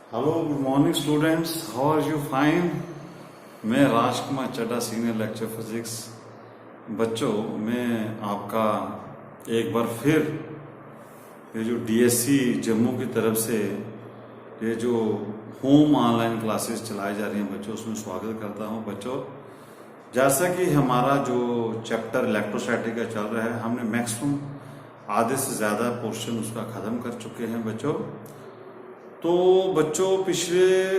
Hello good morning students, how are you fine. मैं Rajkumar Chadha, senior lecture physics. बच्चों, मैं आपका एक बार फिर ये जो डीएससी जम्मू की तरफ से ये जो होम ऑनलाइन क्लासेस चलाई जा रही हैं बच्चों, उसमें स्वागत करता हूं। बच्चों, जैसा कि हमारा जो चैप्टर इलेक्ट्रोस्टैटिक का चल रहा है, हमने मैक्सिमम आधे से ज़्यादा पोर्शन उसका ख़त्म कर चुके हैं बच्चों। तो बच्चों, पिछले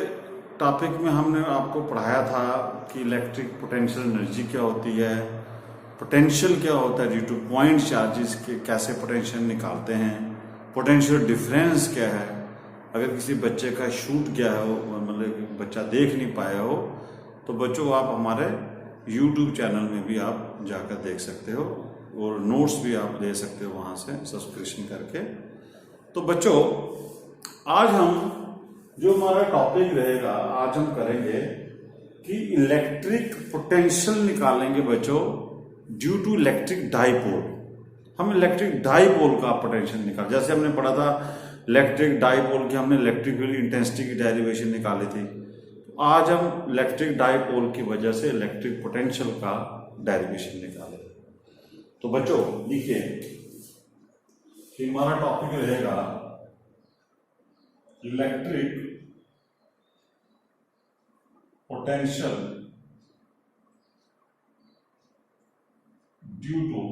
टॉपिक में हमने आपको पढ़ाया था कि इलेक्ट्रिक पोटेंशियल एनर्जी क्या होती है, पोटेंशियल क्या होता है ड्यू टू पॉइंट चार्जेस के, कैसे पोटेंशियल निकालते हैं, पोटेंशियल डिफरेंस क्या है। अगर किसी बच्चे का शूट गया हो, मतलब बच्चा देख नहीं पाया हो, तो बच्चों आप हमारे यूट्यूब चैनल में भी आप जाकर देख सकते हो और नोट्स भी आप ले सकते हो वहाँ से सब्सक्रिप्शन करके। तो बच्चों, आज हम जो हमारा टॉपिक रहेगा, आज हम करेंगे कि इलेक्ट्रिक पोटेंशियल निकालेंगे बच्चों ड्यू टू इलेक्ट्रिक डाइपोल। हम इलेक्ट्रिक डाइपोल का पोटेंशियल निकाल, जैसे हमने पढ़ा था इलेक्ट्रिक डाइपोल की, हमने इलेक्ट्रिक फील्ड इंटेंसिटी की डेरिवेशन निकाली थी। तो आज हम इलेक्ट्रिक डाइपोल की वजह से इलेक्ट्रिक पोटेंशियल का डेरिवेशन निकालेंगे। तो बच्चों देखिए कि हमारा टॉपिक रहेगा electric potential due to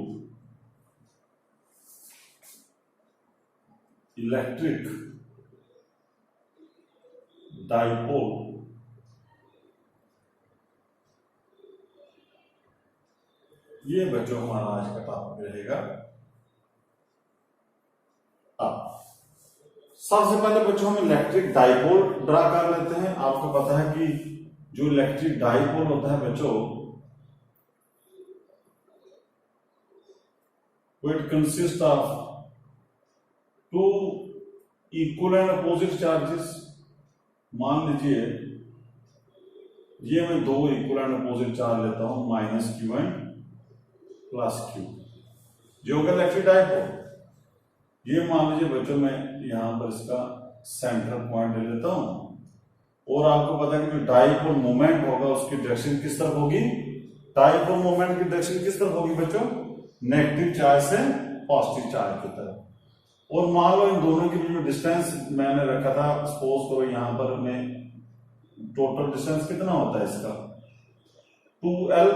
electric dipole ये बच्चों हमारा आज का टॉपिक रहेगा। अब सबसे पहले बच्चों हम इलेक्ट्रिक डाइपोल ड्रा कर लेते हैं। आपको पता है कि जो इलेक्ट्रिक डाइपोल होता है बच्चों, it consist of two equal and opposite charges. मान लीजिए ये मैं दो इक्वल एंड अपोजिट चार्ज लेता हूं, minus q and plus Q, जो होगा इलेक्ट्रिक डाइपोल। ये मान लीजिए बच्चों मैं यहां पर इसका सेंटर पॉइंट ले लेता हूं, और आपको पता है कि जो डाइपोल मोमेंट होगा उसकी डायरेक्शन किस तरफ होगी, डाइपोल मोमेंट की डायरेक्शन किस तरफ होगी बच्चों, नेगेटिव चार्ज से पॉजिटिव चार्ज की तरफ। और मान लो इन दोनों के जो डिस्टेंस मैंने रखा था, सपोज करो यहां पर मैं टोटल डिस्टेंस कितना होता है इसका 2L,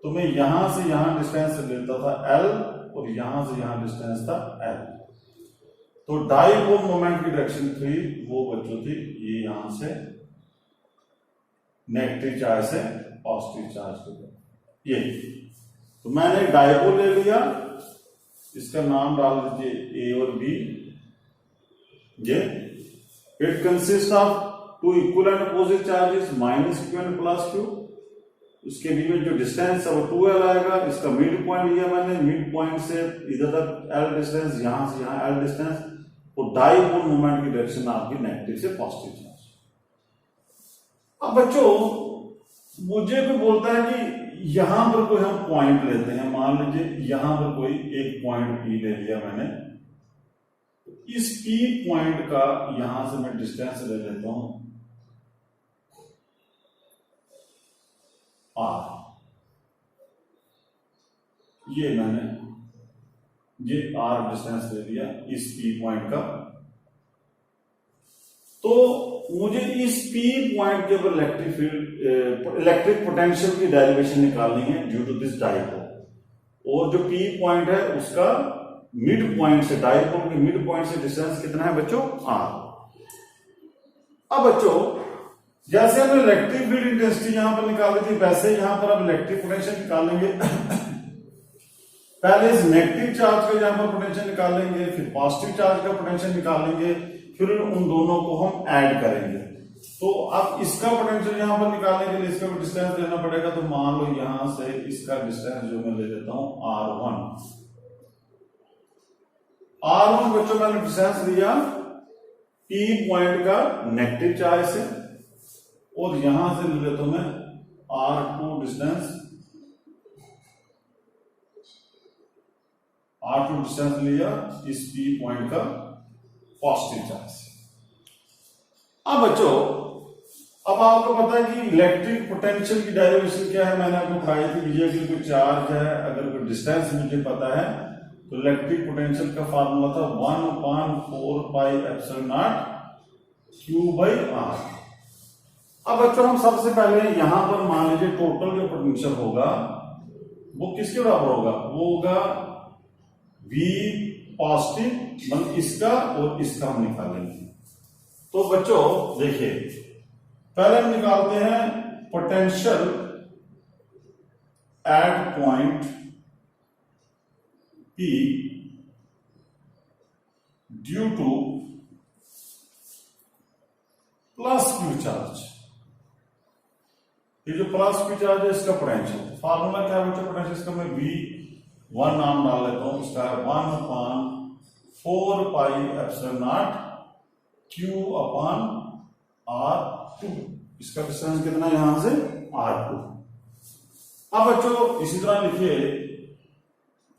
तो मैं यहां से यहां डिस्टेंस लेता था L और यहां से यहां डिस्टेंस था L। तो डाइपोल मोमेंट की डायरेक्शन थी वो बच्चों थी ये, यहां से नेगेटिव चार्ज से पॉजिटिव चार्ज की तरफ ये। तो मैंने डाइपोल ले लिया, इसका नाम डाल दीजिए A और B। ये it consist of two equal and opposite charges, minus q and plus q. उसके बीच में जो डिस्टेंस है वो 2L आएगा। इसका मिड पॉइंट लिया मैंने, मिड पॉइंट से इधर तक L डिस्टेंस, यहां से यहां L डिस्टेंस। और डाइपोल मोमेंट की डायरेक्शन आपकी नेगेटिव से पॉजिटिव चार्ज। अब बच्चों मुझे भी बोलता है कि यहां पर कोई हम पॉइंट लेते हैं, मान लीजिए यहां पर कोई एक पॉइंट P ले लिया मैंने। इस P पॉइंट का यहां से मैं डिस्टेंस ले लेता हूं R। ये मैंने ये R डिस्टेंस ले लिया इस P पॉइंट का। तो मुझे इस P पॉइंट के ऊपर इलेक्ट्रिक फील्ड, इलेक्ट्रिक पोटेंशियल की डेरिवेशन निकालनी है ड्यू टू दिस डाइपोल। और जो P पॉइंट है उसका मिड पॉइंट से, डाइपोल के मिड पॉइंट से डिस्टेंस कितना है बच्चों, R। अब बच्चों जैसे हमने इलेक्ट्रिक फील्ड इंटेंसिटी यहां पर निकाली थी, वैसे यहां पर अब इलेक्ट्रिक पोटेंशियल निकालेंगे। पहले इस नेगेटिव चार्ज का यहां पर पोटेंशियल निकालेंगे, फिर पॉजिटिव चार्ज का पोटेंशियल निकालेंगे, फिर उन दोनों को हम ऐड करेंगे। तो अब इसका पोटेंशियल यहां पर निकालने के लिए इसका भी डिस्टेंस लेना पड़ेगा। तो मान लो यहां से इसका डिस्टेंस जो मैं ले लेता हूं R1। R1 बच्चों मैंने डिस्टेंस लिया P पॉइंट का नेगेटिव चार्ज से, और यहां से ले लेता हूं मैं R2 डिस्टेंस, R2 डिस्टेंस लिया इस P पॉइंट का पॉजिटिव चार्ज। अब बच्चों, अब आपको पता है कि इलेक्ट्रिक पोटेंशियल की डेरिवेशन क्या है, मैंने आपको पढ़ाई थी। मुझे अगर कोई चार्ज है, अगर कोई डिस्टेंस मुझे पता है, तो इलेक्ट्रिक पोटेंशियल का फार्मूला था 1/4πε0 Q/R। अब बच्चों, हम सबसे पहले यहां पर मान लीजिए टोटल जो पोटेंशियल होगा वो किसके बराबर होगा, वो होगा V पॉजिटिव, मतलब इसका और इसका हम निकालेंगे। तो बच्चों देखिए, पहले हम निकालते हैं potential at point P due two plus Q charge. ये जो प्लस क्यू चार्ज है इसका पोटेंशियल, फार्मूला क्या है बच्चों पोटेंशियल इसका, मैं V1 नाम डाल लेता हूं, इसका 1/4πε0 Q/R2। इसका डिस्टेंस कितना है यहां से, R2। अब बच्चों इसी तरह लिखिए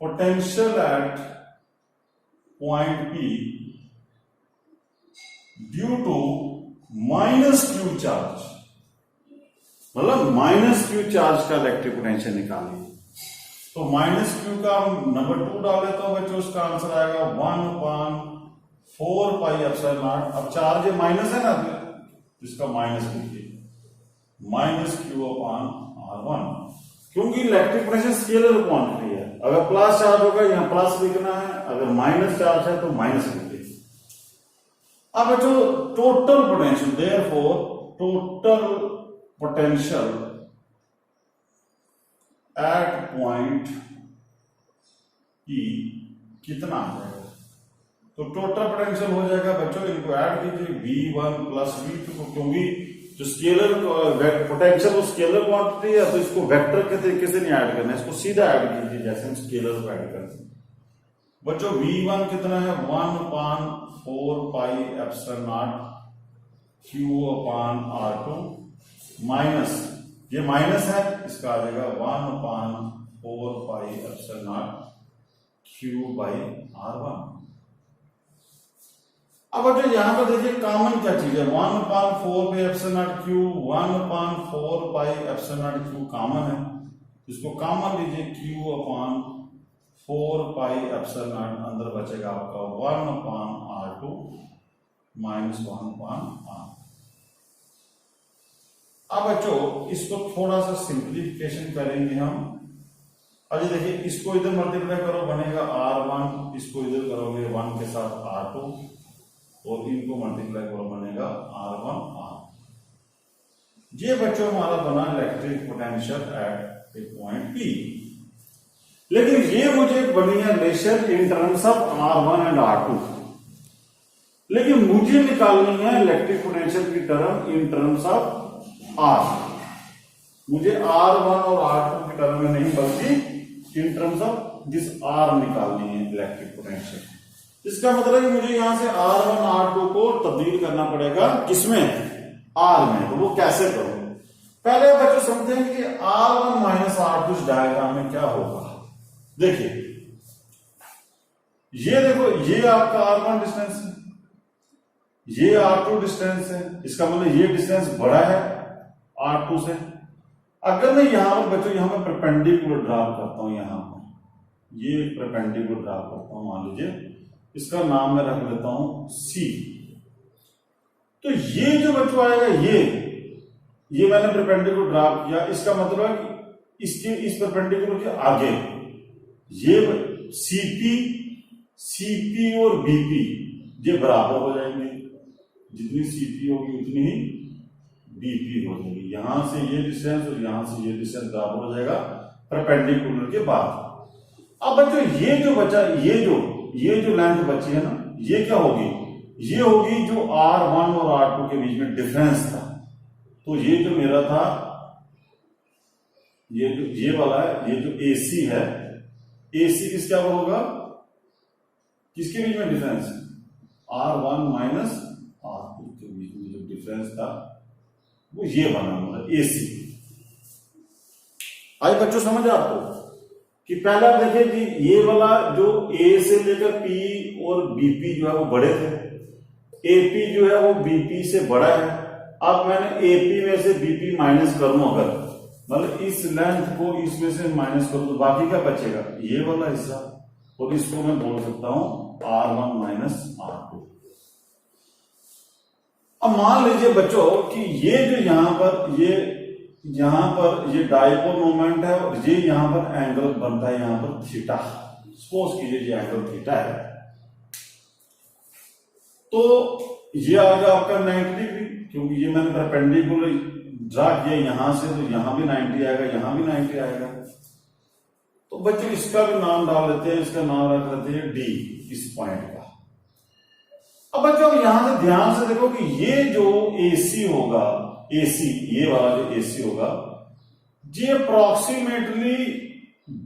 potential at point P due to minus q charge, मतलब माइनस क्यू चार्ज का इलेक्ट्रिक पोटेंशियल निकालिए। तो माइनस क्यू का हम नंबर 2 डाल लेता हूं बच्चों, उसका आंसर आएगा 1/4πε0। अब चार्ज माइनस है ना, इसका माइनस लिखिए, -Q/R1, क्योंकि इलेक्ट्रिक पोटेंशियल स्केलर क्वांटिटी है। अगर प्लस चार्ज होगा यहां प्लस लिखना है, अगर माइनस चार्ज है तो माइनस लिखिए। अब बच्चों total potential, therefore total potential at point P कितना आ जाएगा, तो टोटल पोटेंशियल हो जाएगा बच्चों, इनको ऐड कीजिए V1 प्लस V2, क्योंकि जो स्केलर पोटेंशियल वो स्केलर क्वांटिटी है, तो इसको वेक्टर के तरीके से नहीं ऐड करना है, इसको सीधा ऐड कीजिए जैसे हम स्केलर को ऐड करते हैं। बच्चों V1 कितना है, 1/4πε0 Q/R2 माइनस, ये माइनस है, इसका आ जाएगा 1/4πε0 Q/R1। अब बच्चों यहां पर देखिए कॉमन क्या चीज है, 1/4πε0 Q, 1/4πε0 Q कॉमन है, इसको कॉमन लीजिए, Q/4πε0 अंदर बचेगा आपका 1/R2 -1/R। अब बच्चों इसको थोड़ा सा सिंप्लीफिकेशन करेंगे हम। अभी देखिए इसको इधर मल्टीप्लाई करो बनेगा R1, इसको इधर करोगे 1 के साथ R2, और इनको मल्टीप्लाई करो बनेगा R1R। ये बच्चों हमारा बना electric potential at A point P। लेकिन ये मुझे बनी है relation in terms of R1 and R2, लेकिन मुझे निकालनी है इलेक्ट्रिक पोटेंशियल की term in terms of R। मुझे R1 और R2 की टर्म में नहीं बल्कि in terms of this R निकालनी है इलेक्ट्रिक पोटेंशियल। इसका मतलब है कि मुझे यहां से R1 R2 को तब्दील करना पड़ेगा किसमें, R में। तो वो कैसे करूं, पहले बच्चों समझते हैं कि R1 माइनस R2 इस डायग्राम में क्या होगा। देखिए ये देखो, ये आपका R1 डिस्टेंस है, ये R2 डिस्टेंस है, इसका मतलब ये डिस्टेंस बड़ा है R2 से। अगर मैं यहां पर बच्चों यहां पर परपेंडिकुलर ड्रॉ करता हूं, यहां पर ये परपेंडिकुलर ड्रॉ करता हूं, मान लीजिए इसका नाम मैं रख लेता हूं C। तो ये जो बच्चों आएगा, ये मैंने परपेंडिकुलर ड्रॉ किया, इसका मतलब है कि इसके इस परपेंडिकुलर के आगे ये CP और BP ये बराबर हो जाएंगे, जितनी CP होगी उतनी ही BP हो जाएगी। यहां से ये डिस्टेंस और यहां से ये डिस्टेंस बराबर हो जाएगा परपेंडिकुलर के बाद। अब बच्चों ये जो बचा, ये जो लेंथ बची है ना, ये क्या होगी, ये होगी जो R1 और R2 के बीच में डिफरेंस था। तो ये जो मेरा था, ये वाला है, ये जो AC है, AC किसके बराबर होगा, किसके बीच में डिफरेंस, R1 माइनस R2 के बीच में जो डिफरेंस था वो ये बना, मतलब AC। आई बच्चों समझ आपको कि पहले आप देखिए कि ये वाला जो A से लेकर P और BP जो है वो बड़े थे, एपी जो है वो बीपी से बड़ा है। अब मैंने एपी में से बीपी माइनस करूं, अगर मतलब इस लेंथ को इसमें से माइनस करूं तो बाकी क्या बचेगा, ये वाला हिस्सा, और इसको मैं बोल सकता हूं R1 माइनस R2। अब मान लीजिए बच्चों कि ये जो यहां पर ये डाइपोल मोमेंट है और ये यहां पर एंगल बनता है यहां पर थीटा। सपोज कीजिए ये एंगल थीटा है, तो ये आ गया आपका 90 डिग्री, क्योंकि ये मैंने परपेंडिकुलर ड्रा किया यहां से, तो यहां भी 90 आएगा, यहां भी 90 आएगा। तो बच्चों इसका भी नाम डाल देते हैं, इसका नाम रख देते हैं डी, इस पॉइंट का। अब बच्चों यहां से ध्यान से देखो कि ये जो AC होगा, AC ये वाला जो AC होगा, ये अप्रोक्सीमेटली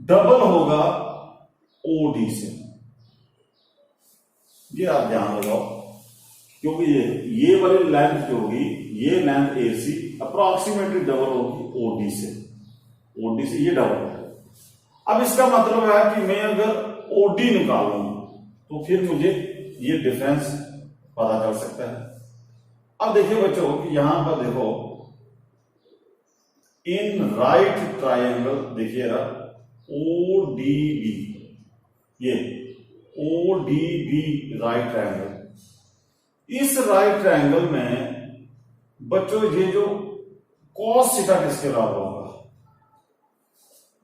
डबल होगा OD से। ये आप ध्यान लगाओ, क्योंकि ये वाली लेंथ जो होगी, ये लेंथ AC अप्रोक्सीमेटली डबल होगी OD से। OD से ये डबल होगा। अब इसका मतलब है कि मैं अगर OD निकालूं तो फिर मुझे ये डिफरेंस पता चल सकता है। अब देखिए बच्चों कि यहां पर देखो इन राइट ट्रायंगल, देखिएगा ODB, ये ODB राइट ट्रायंगल, इस राइट ट्रायंगल में बच्चों ये जो कॉस थीटा किसके बराबर होगा,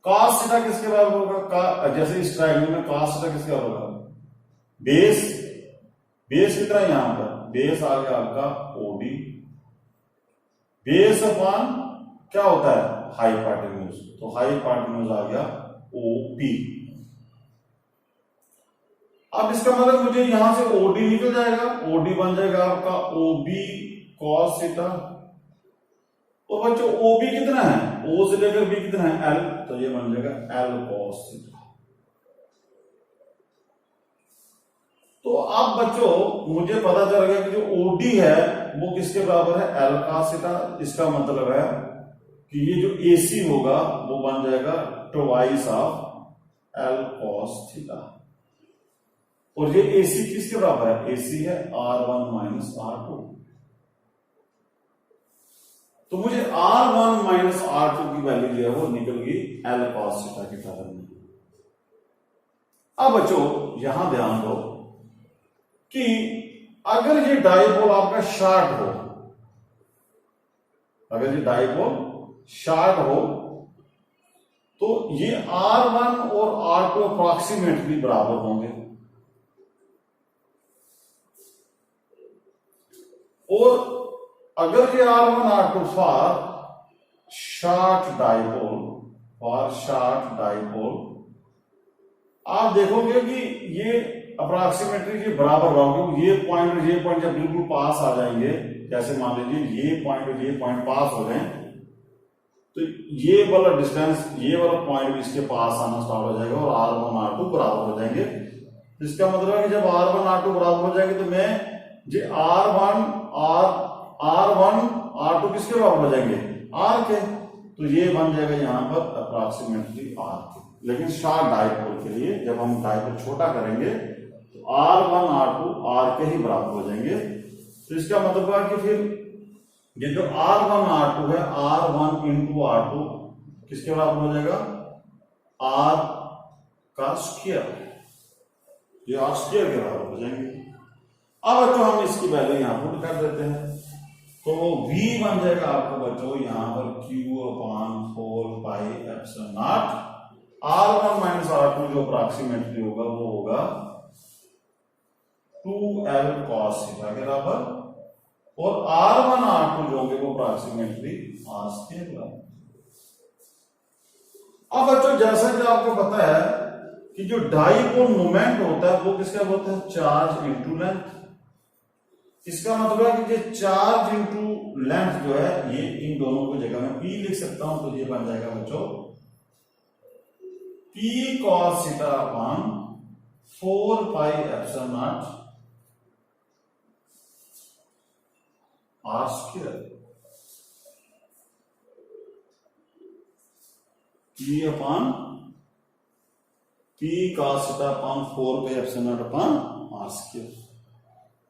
कॉस थीटा किसके बराबर होगा, जैसे इस ट्रायंगल में कॉस थीटा किसके बराबर होगा, बेस कितना है यहां पर, बेस आ गया आपका OD, बेस अपॉन क्या होता है हाइपोटेन्यूज, तो हाइपोटेन्यूज आ गया OP। अब इसका मतलब मुझे यहां से OD निकल जाएगा, OD बन जाएगा आपका OB cos थीटा। तो बच्चों OB कितना है, O से लेकर B कितना है L, तो ये बन जाएगा L cos थीटा। तो अब बच्चों मुझे पता चल गया कि जो OD है वो किसके बराबर है, L cos थीटा। इसका मतलब है कि ये जो AC होगा वो बन जाएगा twice of L cos theta, और ये AC किसके बराबर है, AC है R1 माइनस R2। तो मुझे R1 माइनस R2 की वैल्यू जो है वो निकल गई L cos थीटा के टर्म में। अब बच्चों यहां ध्यान दो कि अगर ये डाइपोल आपका शार्ट हो, अगर ये डाइपोल शार्ट हो तो ये R1 और R2 अप्रोक्सीमेटली बराबर होंगे, और अगर ये R1 R2 for short dipole, आप देखोगे कि ये अप्रोक्सीमेटली ये बराबर होगा। ये पॉइंट और ये पॉइंट जब बिल्कुल पास आ जाएंगे, जैसे मान लीजिए ये पॉइंट और ये पॉइंट पास हो जाए, तो ये वाला डिस्टेंस, ये वाला पॉइंट भी इसके पास आना स्टार्ट हो जाएगा और R1 R2 बराबर हो जाएंगे। इसका मतलब है कि जब R1 R2 बराबर हो जाएंगे तो मैं ये R1 R2 किसके बराबर हो जाएंगे, R के, तो ये बन जाएगा यहां पर अप्रोक्सीमेटली R के। लेकिन शार्ट डाइपोल के लिए जब हम डाइपोल छोटा करेंगे तो R1 R2 R के ही बराबर हो जाएंगे। तो इसका मतलब है कि फिर ये जो R1 R2 है, R1 इंटू R2 किसके बराबर हो जाएगा, R का स्क्वायर, ये R स्क्वायर के बराबर हो जाएंगे। अब बच्चों हम इसकी वैल्यू यहां पुट कर देते हैं, तो V बन जाएगा आपको बच्चों यहां पर Q/4πε0। R1 माइनस R2 जो अप्रोक्सीमेटली होगा वो होगा 2L cos थीटा के बराबर, और R1 R2 जो होंगे वो अप्रोक्सीमेटली R के बराबर। अब बच्चों जैसा कि आपको पता है कि जो डाइपोल मोमेंट होता है वो किसका होता है, चार्ज इंटू लेंथ। इसका मतलब है कि ये चार्ज इंटू लेंथ जो है, ये इन दोनों को जगह में P लिख सकता हूं, तो ये बन जाएगा बच्चों P cos theta upon 4πε0 R square, P upon P cos theta upon 4πε0 upon R square.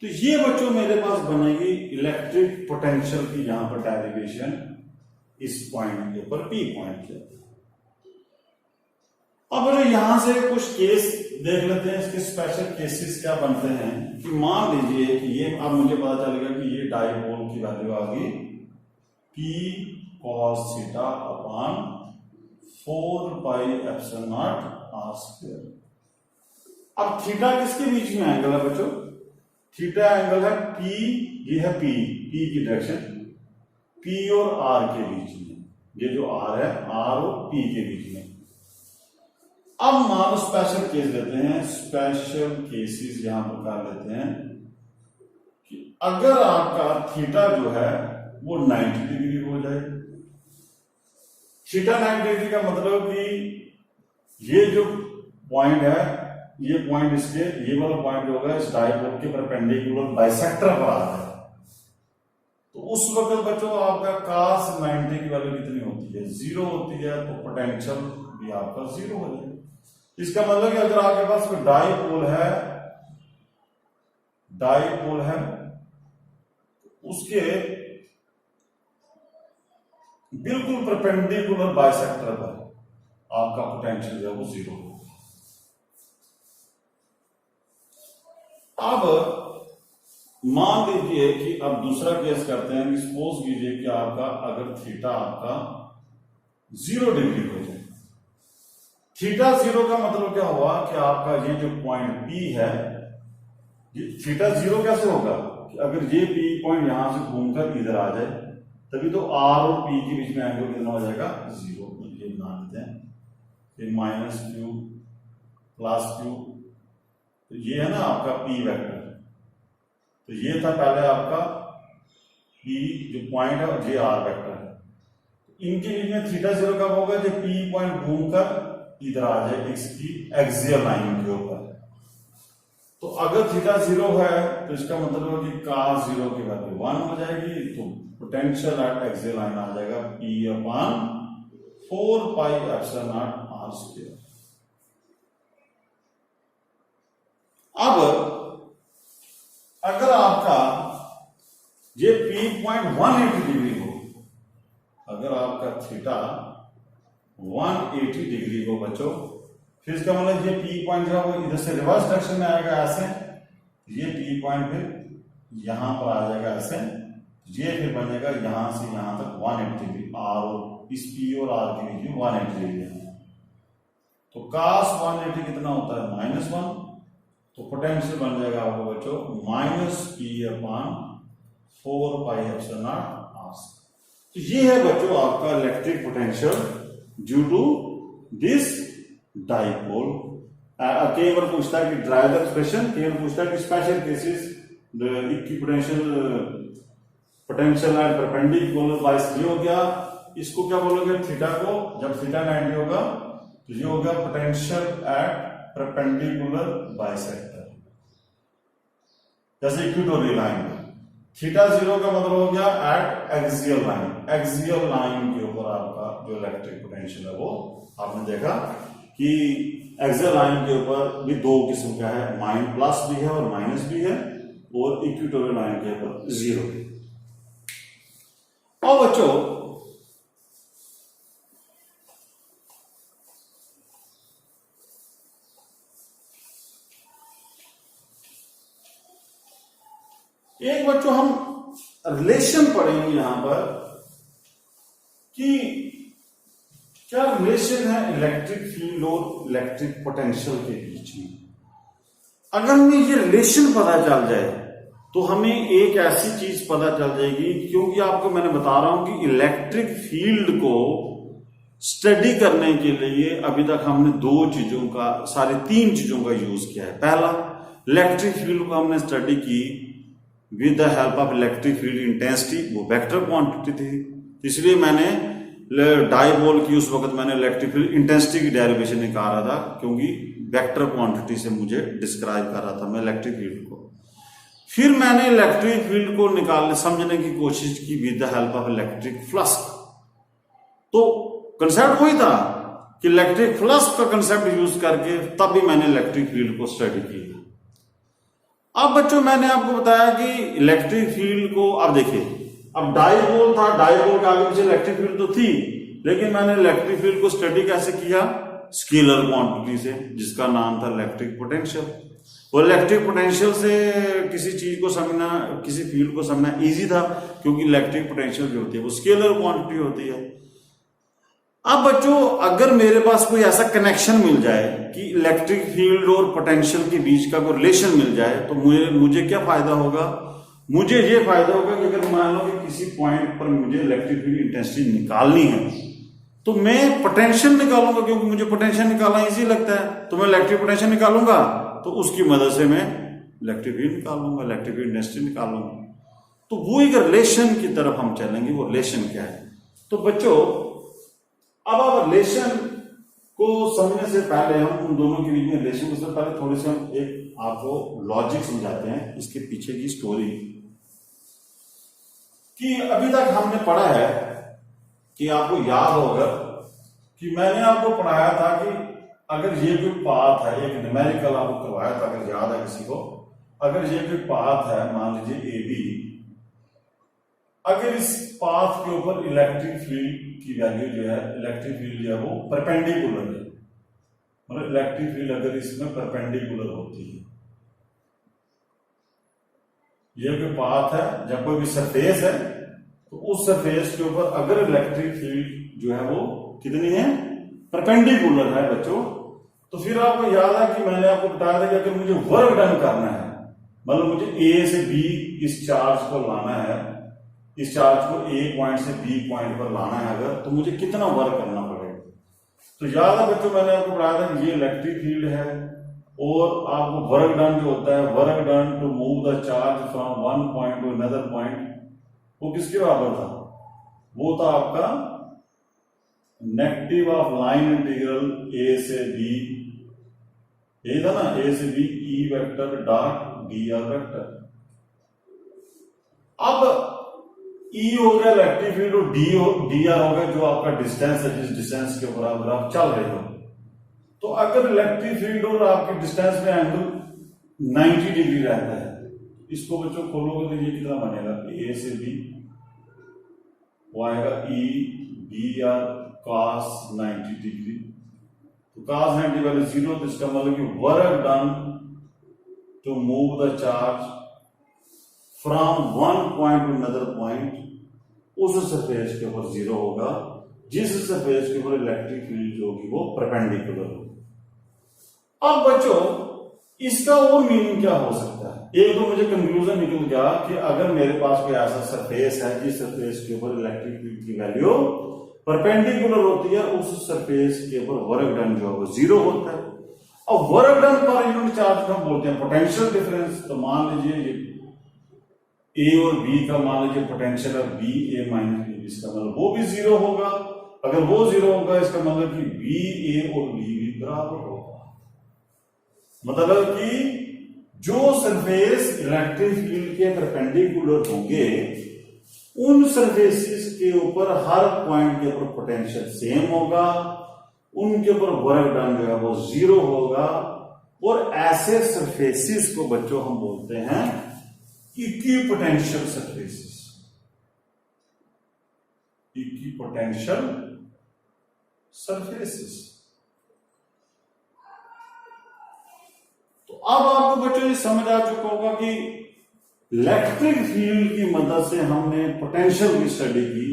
तो ये बच्चों मेरे पास बनेगी इलेक्ट्रिक पोटेंशियल की यहां पर डेरिवेशन इस पॉइंट के ऊपर पी पॉइंट के ऊपर। अब जो यहां से कुछ केस देख लेते हैं, इसके स्पेशल केसेस क्या बनते हैं कि मान लीजिए कि ये अब मुझे पता चल गया कि ये डाइपोल की वैल्यू आ गई P cos theta upon 4 pi epsilon naught r square. अब थीटा किसके बीच में एंगल है बच्चों? थीटा एंगल है P, ये है P की डायरेक्शन, P और R के बीच में, ये जो R है R और P के बीच में। अब मान स्पेशल केस लेते हैं, स्पेशल केसेस यहां पर कर लेते हैं कि अगर आपका थीटा जो है वो 90 डिग्री हो जाए। थीटा 90 डिग्री का मतलब कि ये जो पॉइंट है, ये पॉइंट इसके, ये वाला पॉइंट जो होगा इस डाइपोल के परपेंडिकुलर बाइसेक्टर पर आ रहा है। तो उस वक्त बच्चों आपका cos 90 की वैल्यू कितनी होती है? 0 होती है। तो पोटेंशियल भी आपका 0 हो जाएगा। इसका मतलब कि अगर आपके पास कोई डाइपोल है उसके बिल्कुल परपेंडिकुलर बाइसेक्टर पर आपका पोटेंशियल जो है वो 0 होगा। अब मान लीजिए कि अब दूसरा केस करते हैं कि सपोज कीजिए कि आपका अगर थीटा आपका 0 डिग्री हो जाए। थीटा 0 का मतलब क्या हुआ कि आपका ये जो पॉइंट P है, ये थीटा 0 कैसे होगा कि अगर ये P पॉइंट यहां से घूमकर इधर आ जाए तभी तो R और P के बीच में एंगल कितना हो जाएगा? 0। ये बना लेते हैं, फिर -q +q, तो ये है ना आपका P वेक्टर। तो ये था पहले आपका P जो पॉइंट है और ये R वेक्टर है। इनके बीच में थीटा 0 कब होगा? जब P पॉइंट घूमकर इधर आ जाए इसकी एक्सियल लाइन के ऊपर। तो अगर थीटा 0 है तो इसका मतलब है कि cos 0 की वैल्यू 1 हो जाएगी। तो पोटेंशियल एट एक्सियल लाइन आ जाएगा P upon 4 pi epsilon naught r square. अब अगर आपका ये P पॉइंट 180 डिग्री हो, अगर आपका थीटा 180 डिग्री हो बच्चों, फिर इसका मतलब ये P पॉइंट जो है वो इधर से रिवर्स डायरेक्शन में आएगा ऐसे, ये P पॉइंट फिर यहां पर आ जाएगा ऐसे, ये फिर बनेगा यहां से यहां तक 180 डिग्री, R और इस P और R के बीच में 180 डिग्री है। तो cos 180 कितना होता है? -1। तो पोटेंशियल बन जाएगा आपको बच्चों -P upon 4 pi epsilon naught r। तो ये है बच्चों आपका electric potential due to this dipole. कई बार पूछता है कि ड्राइव द एक्सप्रेशन, कई बार पूछता है कि special cases the equipotential potential at perpendicular बाइस। ये हो गया, इसको क्या बोलोगे? थीटा को जब थीटा 90 होगा तो ये होगा पोटेंशियल एट परपेंडिकुलर बाइसेक्टर, जैसे इक्वेटोरियल लाइन। थीटा 0 का मतलब हो गया eight axial line. Axial line के ऊपर आपका जो इलेक्ट्रिक पोटेंशियल है वो आपने देखा कि एक्सियल लाइन के ऊपर भी दो किस्म का है, प्लस भी है और माइनस भी है, और इक्वेटोरियल लाइन के ऊपर 0 भी। और बच्चों एक बच्चों हम रिलेशन पढ़ेंगे यहां पर कि क्या रिलेशन है इलेक्ट्रिक फील्ड और इलेक्ट्रिक पोटेंशियल के बीच में। अगर हमें ये रिलेशन पता चल जाए तो हमें एक ऐसी चीज पता चल जाएगी, क्योंकि आपको मैंने बता रहा हूं कि इलेक्ट्रिक फील्ड को स्टडी करने के लिए अभी तक हमने तीन चीजों का यूज किया है। पहला, इलेक्ट्रिक फील्ड को हमने स्टडी की with the help of electric field intensity, वो वेक्टर क्वांटिटी थी, इसलिए मैंने डाइपोल की उस वक्त मैंने इलेक्ट्रिक फील्ड इंटेंसिटी की डेरिवेशन निकाल रहा था, क्योंकि वेक्टर क्वांटिटी से मुझे डिस्क्राइब कर रहा था मैं इलेक्ट्रिक फील्ड को। फिर मैंने इलेक्ट्रिक फील्ड को समझने की कोशिश की with the help of electric flux. तो कंसेप्ट वही था कि इलेक्ट्रिक फ्लक्स का कंसेप्ट यूज करके तब भी मैंने इलेक्ट्रिक फील्ड को स्टडी की। अब बच्चों मैंने आपको बताया कि इलेक्ट्रिक फील्ड को, अब देखिए, अब डाइपोल था, डाइपोल के आगे पीछे इलेक्ट्रिक फील्ड तो थी, लेकिन मैंने इलेक्ट्रिक फील्ड को स्टडी कैसे किया? स्केलर क्वांटिटी से, जिसका नाम था इलेक्ट्रिक पोटेंशियल। और इलेक्ट्रिक पोटेंशियल से किसी चीज को समझना, किसी फील्ड को समझना इजी था, क्योंकि इलेक्ट्रिक पोटेंशियल जो होती है वो स्केलर क्वांटिटी होती है। अब बच्चों अगर मेरे पास कोई ऐसा कनेक्शन मिल जाए कि इलेक्ट्रिक फील्ड और पोटेंशियल के बीच का कोई रिलेशन मिल जाए, तो मुझे क्या फायदा होगा? मुझे ये फायदा होगा कि अगर मान लो कि किसी पॉइंट पर मुझे इलेक्ट्रिक फील्ड इंटेंसिटी निकालनी है, तो मैं पोटेंशियल निकालूंगा, क्योंकि मुझे पोटेंशियल निकालना इजी लगता है। तो मैं इलेक्ट्रिक पोटेंशियल निकालूंगा, तो उसकी मदद से मैं इलेक्ट्रिक फील्ड निकालूंगा, इलेक्ट्रिक फील्ड इंटेंसिटी निकालूंगा। तो वो एक रिलेशन की तरफ हम चलेंगे। वो रिलेशन क्या है? तो बच्चों अब आप रिलेशन को समझने से पहले, हम उन दोनों के बीच में रिलेशन को समझने से पहले थोड़ी सी हम एक आपको लॉजिक समझाते हैं, इसके पीछे की स्टोरी। कि अभी तक हमने पढ़ा है कि आपको याद होगा कि मैंने आपको पढ़ाया था कि अगर ये कोई पाथ है, एक न्यूमेरिकल आपको करवाया था, अगर याद है किसी को, अगर ये कोई पाथ है, मान लीजिए ए बी, अगर इस पाथ के ऊपर इलेक्ट्रिक फील्ड की वैल्यू जो है, इलेक्ट्रिक फील्ड जो है वो परपेंडिकुलर है, मतलब इलेक्ट्रिक फील्ड अगर इसमें परपेंडिकुलर होती है, ये कोई पाथ है, जब कोई भी सरफेस है, तो उस सरफेस के ऊपर अगर इलेक्ट्रिक फील्ड जो है वो कितनी है? परपेंडिकुलर है बच्चों। तो फिर आपको याद है कि मैंने आपको बताया था कि अगर मुझे वर्क डन करना है, मतलब मुझे ए से बी इस चार्ज को लाना है, इस चार्ज को ए पॉइंट से बी पॉइंट पर लाना है अगर, तो मुझे कितना वर्क करना पड़ेगा? तो याद है बच्चों मैंने आपको बताया था कि ये इलेक्ट्रिक फील्ड है, और आपको वर्क डन जो होता है, work done to move the charge from one point to another point, वो किसके बराबर था? वो था आपका negative of line integral A से बी, ये था ना, ए से B E vector dot d r vector. अब ई हो गया इलेक्ट्रिक फील्ड और डी आर हो गया जो आपका डिस्टेंस है, जिस डिस्टेंस के ऊपर आप चल रहे हो। तो अगर इलेक्ट्रिक फील्ड और आपके डिस्टेंस में एंगल 90 डिग्री रहता है, इसको बच्चों खोलोगे तो ये कितना बनेगा? ए से बी, वो आएगा E B r cos 90 degree. तो cos 90 वैल्यू 0, तो इसका मतलब कि work done to move the charge from one point to another point, उस सरफेस के ऊपर 0 होगा, जिस सरफेस के ऊपर इलेक्ट्रिक फील्ड जो होगी वो परपेंडिकुलर होगी। अब बच्चों इसका और मीनिंग क्या हो सकता है? एक तो मुझे कंक्लूजन निकल गया कि अगर मेरे पास कोई ऐसा सरफेस है जिस सरफेस के ऊपर इलेक्ट्रिक फील्ड की वैल्यू परपेंडिकुलर होती है, उस सरफेस के ऊपर वर्क डन जो है वो 0 होता है। अब work done per unit charge को हम बोलते हैं पोटेंशियल डिफरेंस। तो मान लीजिए ए और बी का मान लीजिए पोटेंशियल है बी ए माइनस बी, इसका मतलब वो भी 0 होगा। अगर वो 0 होगा इसका मतलब कि बी ए और बी भी बराबर होगा। मतलब कि जो सरफेस इलेक्ट्रिक फील्ड के परपेंडिकुलर होंगे, उन सरफेसेस के ऊपर हर पॉइंट के ऊपर पोटेंशियल सेम होगा, उनके ऊपर वर्क डन जो है वो 0 होगा। और ऐसे सरफेसेस को बच्चों हम बोलते हैं इक्विपोटेंशियल सरफेसेस, इक्विपोटेंशियल सरफेसेस। तो अब आपको बच्चों ये समझ आ चुका होगा कि इलेक्ट्रिक फील्ड की मदद से हमने पोटेंशियल की स्टडी की।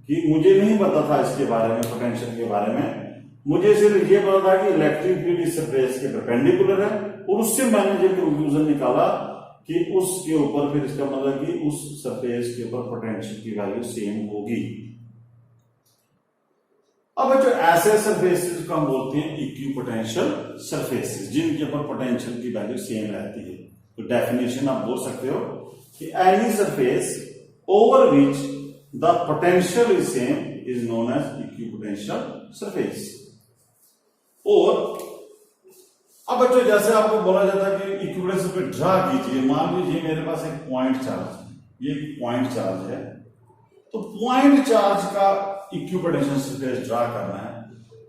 कि मुझे नहीं पता था इसके बारे में, पोटेंशियल के बारे में, मुझे सिर्फ ये पता था कि इलेक्ट्रिक फील्ड इस सरफेस के परपेंडिकुलर है, और उससे मैंने जो कंक्लूजन निकाला कि उसके ऊपर फिर इसका मतलब कि उस सरफेस के ऊपर पोटेंशियल की वैल्यू सेम होगी। अब जो ऐसे सरफेसेस को हम बोलते हैं इक्विपोटेंशियल सरफेसेस, जिनके ऊपर पोटेंशियल की वैल्यू सेम रहती है। तो डेफिनेशन आप बोल सकते हो कि any surface over which the potential is same is known as equipotential surface. और अब बच्चों जैसे आपको बोला जाता है कि इक्विपोटेंशियल पे ड्रा कीजिए। मान लीजिए मेरे पास एक पॉइंट चार्ज है, ये पॉइंट चार्ज है, तो पॉइंट चार्ज का इक्विपोटेंशियल सरफेस ड्रा करना है।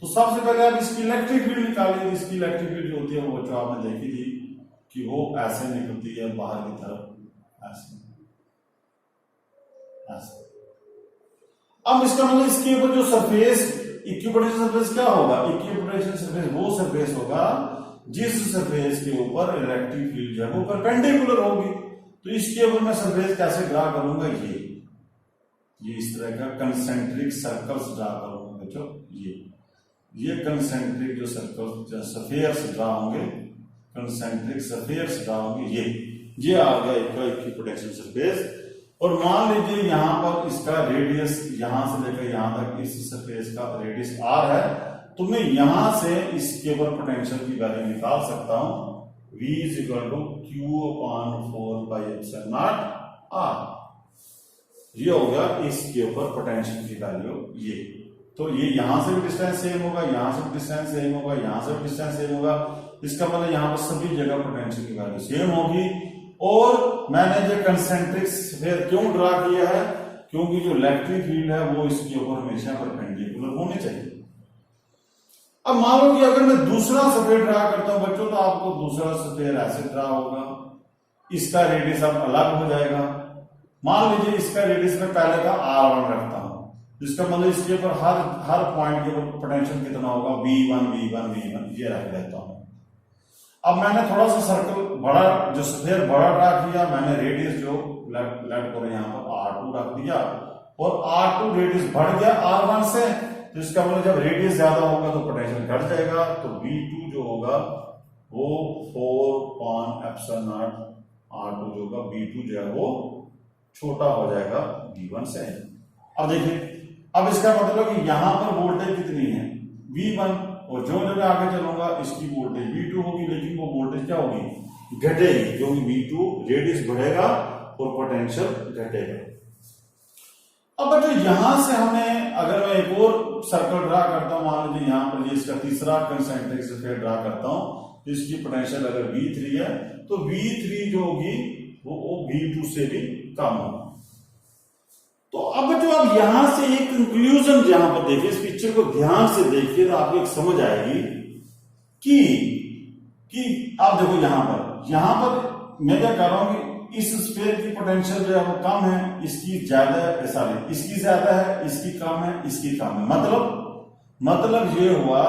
तो सबसे पहले आप इसकी इलेक्ट्रिक फील्ड निकालिए। इसकी इलेक्ट्रिक फील्ड जो होती है वो बच्चों आपने देखी थी कि वो ऐसे निकलती है बाहर की तरफ, ऐसे ऐसे। अब इसका मतलब इसके ऊपर जो सरफेस, इक्विपोटेंशियल सरफेस क्या होगा? इक्विपोटेंशियल सरफेस वो सरफेस होगा जिस सरफेस के ऊपर इलेक्ट्रिक फील्ड जो है वो परपेंडिकुलर होगी। तो इसके ऊपर मैं सरफेस कैसे ड्रा करूंगा? ये इस तरह का कंसेंट्रिक सर्कल्स ड्रा करूंगा बच्चों। ये कंसेंट्रिक जो सर्कल्स सफेयर्स ड्रा होंगे, कंसेंट्रिक सफेयर्स ड्रा होंगे। ये आ गया इक्विपोटेंशियल सरफेस। और मान लीजिए यहां पर इसका रेडियस यहां से लेकर यहां तक इस सरफेस का रेडियस आर है, तो मैं यहां से इसके ऊपर पोटेंशियल की वैल्यू निकाल सकता हूं, V is equal to Q/4πε0 R। ये हो गया इसके ऊपर पोटेंशियल की वैल्यू। तो ये यहां से भी डिस्टेंस सेम होगा, यहां से भी डिस्टेंस सेम होगा, यहां से भी डिस्टेंस सेम होगा। इसका मतलब यहां पर सभी जगह पोटेंशियल की वैल्यू सेम होगी। और मैंने जो कंसेंट्रिक स्फीयर क्यों ड्रा किया है? क्योंकि जो इलेक्ट्रिक फील्ड है वो इसके ऊपर हमेशा परपेंडिकुलर होनी चाहिए। अब मान लो कि अगर मैं दूसरा सफेयर ड्रा करता हूं बच्चों, तो आपको दूसरा सफेयर ऐसे ड्रा होगा, इसका रेडियस अब अलग हो जाएगा। मान लीजिए इसका रेडियस में पहले का R1 रखता हूं, जिसका मतलब इसके ऊपर हर पॉइंट के ऊपर पोटेंशियल कितना होगा? V1 ये रख देता हूं। अब मैंने थोड़ा सा सर्कल बड़ा, जो सफेयर बड़ा ड्रा किया, मैंने रेडियस जो लेट करो यहां पर R2 रख दिया, और R2 रेडियस बढ़ गया R1 से, तो इसका मतलब जब रेडियस ज्यादा होगा तो पोटेंशियल घट जाएगा। तो V2 जो होगा वो 4πε0 R2 जो होगा, V2 जो है वो छोटा हो जाएगा V1 से। अब देखिए, अब इसका मतलब कि यहां पर वोल्टेज कितनी है? V1, और जो मैं आगे चलूंगा इसकी वोल्टेज V2 होगी, लेकिन वो वोल्टेज क्या होगी? घटेगी, क्योंकि V2 रेडियस बढ़ेगा और पोटेंशियल घटेगा। अब बच्चों यहां से हमें, अगर मैं एक और सर्कल ड्रा करता हूं, मान लीजिए यहां पर इसका तीसरा कंसेंट्रिक स्फीयर ड्रा करता हूं, तो इसकी पोटेंशियल अगर V3 है, तो V3 जो होगी वो V2 से भी कम होगी। तो अब जो आप यहां से एक कंक्लूजन यहां पर देखिए, इस पिक्चर को ध्यान से देखिए तो आपको एक समझ आएगी कि आप देखो यहां पर मैं क्या कर रहा हूं कि इस स्फीयर की पोटेंशियल जो है वो कम है, इसकी ज्यादा है, सॉरी इसकी ज्यादा है, इसकी कम है, इसकी कम है। मतलब ये हुआ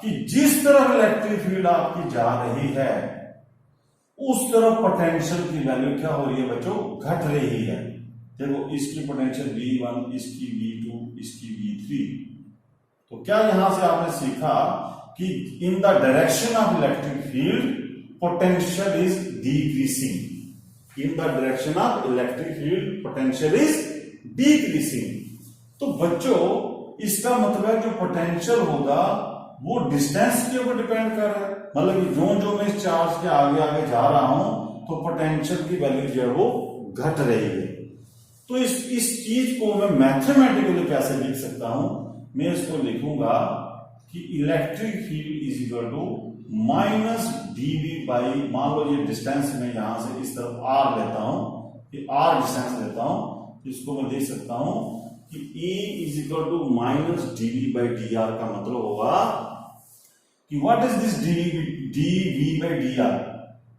कि जिस तरफ इलेक्ट्रिक फील्ड आपकी जा रही है उस तरफ पोटेंशियल की वैल्यू क्या हो रही है बच्चों? घट रही है। देखो इसकी पोटेंशियल V1, इसकी V2, इसकी V3। तो क्या यहां से आपने सीखा कि इन the direction of electric field potential is decreasing. In the direction of electric field potential is decreasing. तो बच्चों इसका मतलब जो पोटेंशियल होगा वो डिस्टेंस के ऊपर डिपेंड कर रहा है। मतलब कि जो मैं इस चार्ज के आगे आगे जा रहा हूं तो पोटेंशियल की वैल्यू जो है वो घट रही है। तो इस चीज को मैं मैथमेटिकली कैसे लिख सकता हूं? मैं इसको लिखूंगा कि electric field is equal to -dV by, मान लो ये डिस्टेंस में यहां से इस तरफ R लेता हूं, कि R डिस्टेंस लेता हूं, तो इसको मैं लिख सकता हूं कि E is equal to -dV by dr। का मतलब होगा कि what is this dV by dr?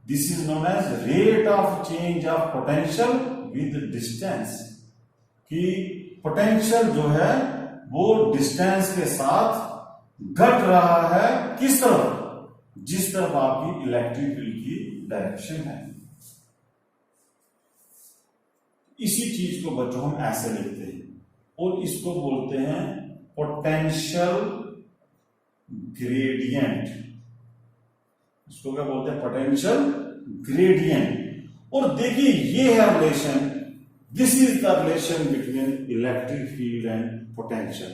This is known as rate of change of potential with distance. कि पोटेंशियल जो है वो डिस्टेंस के साथ घट रहा है, किस तरफ? जिस तरफ आपकी इलेक्ट्रिक फील्ड की डायरेक्शन है। इसी चीज को बच्चों हम ऐसे लिखते हैं और इसको बोलते हैं पोटेंशियल ग्रेडियंट। इसको क्या बोलते हैं? Potential gradient. और देखिए ये है relation, this is the relation between electric field and potential.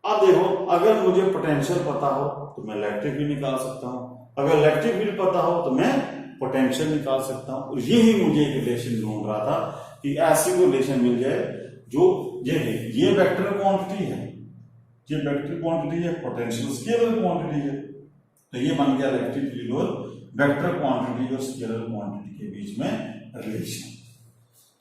अब देखो, अगर मुझे पोटेंशियल पता हो तो मैं इलेक्ट्रिक फील्ड निकाल सकता हूं, अगर इलेक्ट्रिक फील्ड पता हो तो मैं पोटेंशियल निकाल सकता हूं। और यही मुझे एक रिलेशन ढूंढ रहा था कि ऐसी कोई रिलेशन मिल जाए जो ये वेक्टर क्वांटिटी है, ये वेक्टर क्वांटिटी है, पोटेंशियल स्केलर क्वांटिटी है। तो ये बन गया इलेक्ट्रिक फील्ड और वेक्टर क्वांटिटी और स्केलर क्वांटिटी के बीच में रिलेशन।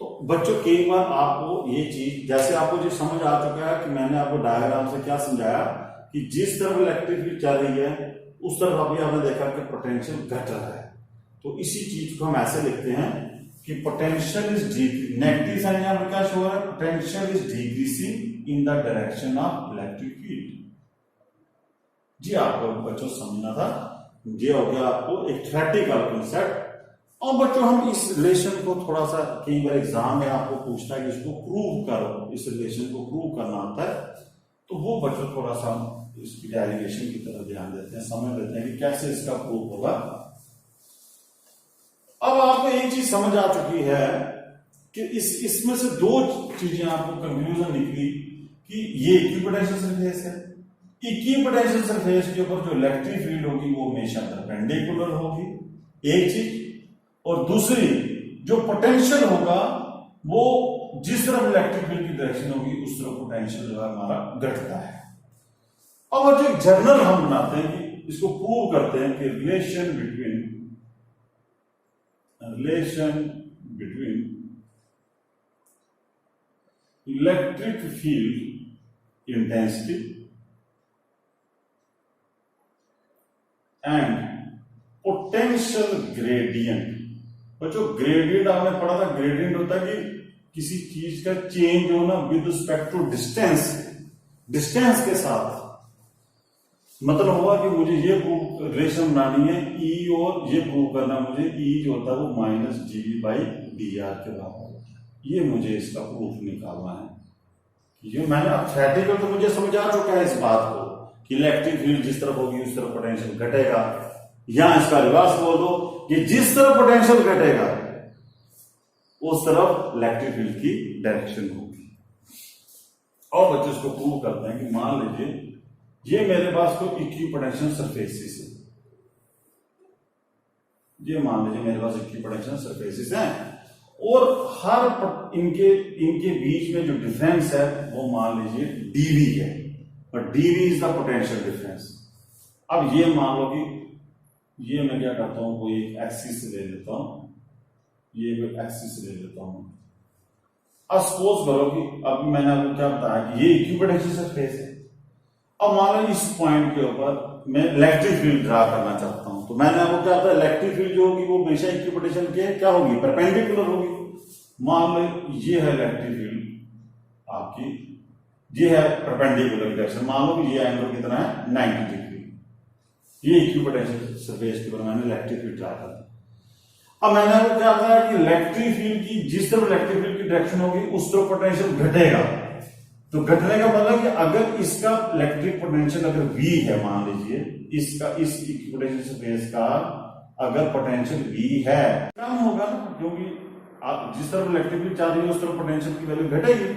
तो बच्चों कई बार आपको ये चीज, जैसे आपको जो समझ आ चुका है कि मैंने आपको डायग्राम से क्या समझाया कि जिस तरफ इलेक्ट्रिक फील्ड चल रही है उस तरफ अभी आपने देखा कि पोटेंशियल घट रहा है। तो इसी चीज को हम ऐसे लिखते हैं कि पोटेंशियल इज नेगेटिव साइन यहां पर क्या शो हो रहा है, potential is decreasing in the direction of electric field. जी आपको बच्चों समझना था, ये हो गया आपको एक थ्योरेटिकल कांसेप्ट। और बच्चों हम इस रिलेशन को थोड़ा सा, कई बार एग्जाम में आपको पूछता है कि इसको प्रूव करो, इस रिलेशन को प्रूव करना होता है, तो वो बच्चों थोड़ा सा इसकी डेरिवेशन की तरफ ध्यान देते हैं, समझ लेते हैं कि कैसे इसका प्रूव होगा। अब आपको एक चीज समझ आ चुकी है कि इसमें से दो चीजें आपको कंक्लूजन निकली कि ये इक्विपोटेंशियल सरफेस है। इक्विपोटेंशियल सरफेस के ऊपर जो इलेक्ट्रिक फील्ड होगी वो हमेशा परपेंडिकुलर होगी, एक चीज। और दूसरी, जो पोटेंशियल होगा वो जिस तरफ इलेक्ट्रिक फील्ड की डायरेक्शन होगी उस तरफ पोटेंशियल जो है हमारा घटता है। अब जो एक जर्नल हम बनाते हैं कि इसको प्रूव करते हैं कि relation between electric field intensity and potential gradient. बच्चों ग्रेडियंट आपने पढ़ा था, ग्रेडियंट होता है कि किसी चीज का चेंज होना विद रिस्पेक्ट टू डिस्टेंस के साथ। मतलब हुआ कि मुझे ये रिलेशन बनानी है ई, और ये प्रूव करना मुझे ई जो होता है वो minus D by d are के बराबर होता है। ये मुझे इसका प्रूफ निकालना है। ये मैंने अब थ्योरेटिकल तो मुझे समझ आ चुका है इस बात को कि इलेक्ट्रिक फील्ड जिस तरफ होगी उस तरफ पोटेंशियल घटेगा, या इसका रिवर्स बोल दो कि जिस तरफ पोटेंशियल घटेगा उस तरफ इलेक्ट्रिक फील्ड की डायरेक्शन होगी। और बच्चों इसको प्रूव करते हैं कि मान लीजिए ये मेरे पास कोई इक्विपोटेंशियल सरफेसेस है, ये मान लीजिए मेरे पास इक्विपोटेंशियल सरफेसेस हैं, और हर इनके बीच में जो डिफरेंस है वो मान लीजिए डीवी है, और d V is the potential difference. अब ये मान लो कि ये मैं क्या करता हूं, कोई एक एक्सिस ले लेता हूं, ये कोई एक्सिस ले लेता हूं। अब सपोज करो कि अब मैंने आपको क्या बताया कि ये इक्विपोटेंशियल सरफेस है। अब मान लो इस पॉइंट के ऊपर मैं इलेक्ट्रिक फील्ड ड्रा करना चाहता हूं, तो मैंने आपको क्या बताया, इलेक्ट्रिक फील्ड जो होगी वो हमेशा इक्विपोटेंशियल के क्या होगी, परपेंडिकुलर होगी। मान लो ये है इलेक्ट्रिक फील्ड आपकी, ये है परपेंडिकुलर डायरेक्शन, मान लो कि ये एंगल कितना है 90 डिग्री, ये इक्विपोटेंशियल सरफेस के ऊपर मैंने इलेक्ट्रिक फील्ड ड्रा कर। अब मैंने आपको क्या बताया कि इलेक्ट्रिक फील्ड की जिस तरफ इलेक्ट्रिक फील्ड की डायरेक्शन होगी उस तरफ पोटेंशियल घटेगा। तो घटने का मतलब कि अगर इसका इलेक्ट्रिक पोटेंशियल अगर V है, मान लीजिए इसका इस इक्विपोटेंशियल सरफेस का अगर पोटेंशियल V है, कम होगा ना, क्योंकि आप जिस तरफ इलेक्ट्रिक फील्ड चाह रही है उस तरफ पोटेंशियल की वैल्यू घटेगी।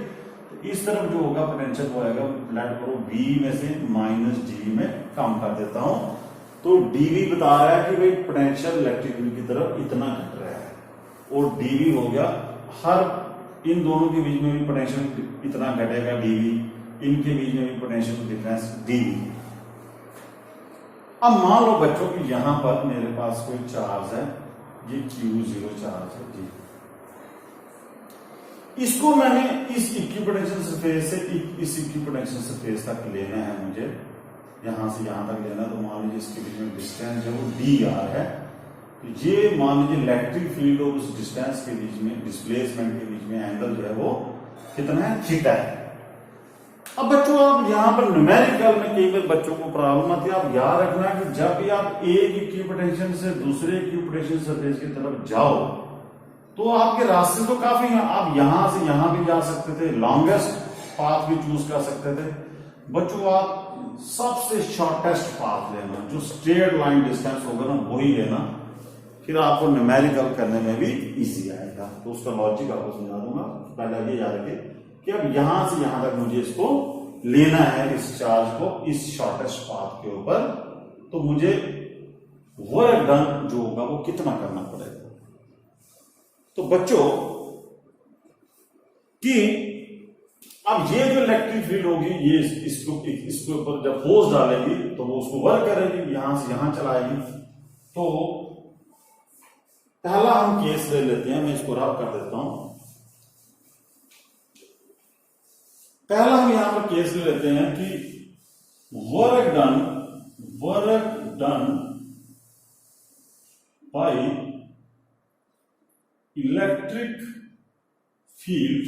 तो इस तरफ जो होगा पोटेंशियल वो आएगा, प्लॉट करो V में से माइनस डी में कम कर देता हूं, तो डीवी बता रहा है कि भाई पोटेंशियल इलेक्ट्रिक फील्ड की तरफ इतना घट रहा है, और डीवी हो गया हर इन दोनों के बीच में भी पोटेंशियल इतना घटेगा डीवी, इनके बीच में भी पोटेंशियल डिफरेंस डीवी। अब मान लो बच्चों कि यहां पर मेरे पास कोई चार्ज है, ये Q0 चार्ज है जी, इसको मैंने इस इक्विपोटेंशियल सरफेस से इस इक्विपोटेंशियल सरफेस तक लेना है, मुझे यहां से यहां तक लेना। तो मान लीजिए इसके बीच में डिस्टेंस जो वो dr है, तो ये मान लीजिए इलेक्ट्रिक फील्ड और उस डिस्टेंस के बीच में, डिस्प्लेसमेंट के बीच में एंगल जो है वो कितना है, थीटा है। अब बच्चों आप यहां पर न्यूमेरिकल में कई बार बच्चों को प्रॉब्लम आती है, आप याद रखना कि जब भी आप एक इक्विपोटेंशियल से दूसरे इक्विपोटेंशियल सरफेस की तरफ जाओ तो आपके रास्ते तो काफी हैं। आप यहां से यहां भी जा सकते थे, लॉन्गेस्ट पाथ भी चूज कर सकते थे। बच्चों आप सबसे शॉर्टेस्ट पाथ लेना, जो स्ट्रेट लाइन डिस्टेंस होगा ना वही लेना, फिर आपको न्यूमेरिकल करने में भी इजी आएगा। तो उसका लॉजिक आपको समझा दूंगा, पहले ये याद रखिए कि अब यहां से यहां तक मुझे इसको लेना है, इस चार्ज को इस शॉर्टेस्ट पाथ के ऊपर, तो मुझे वर्क डन जो होगा वो कितना करना पड़ेगा। तो बच्चों कि अब ये जो इलेक्ट्रिक फील्ड होगी ये इसके ऊपर जब फोर्स डालेगी तो वो उसको वर्क करेगी, यहां से यहां चलाएगी। तो पहला हम केस ले लेते हैं, मैं इसको रब कर देता हूं। पहला हम यहां पर केस ले लेते हैं कि work done by electric field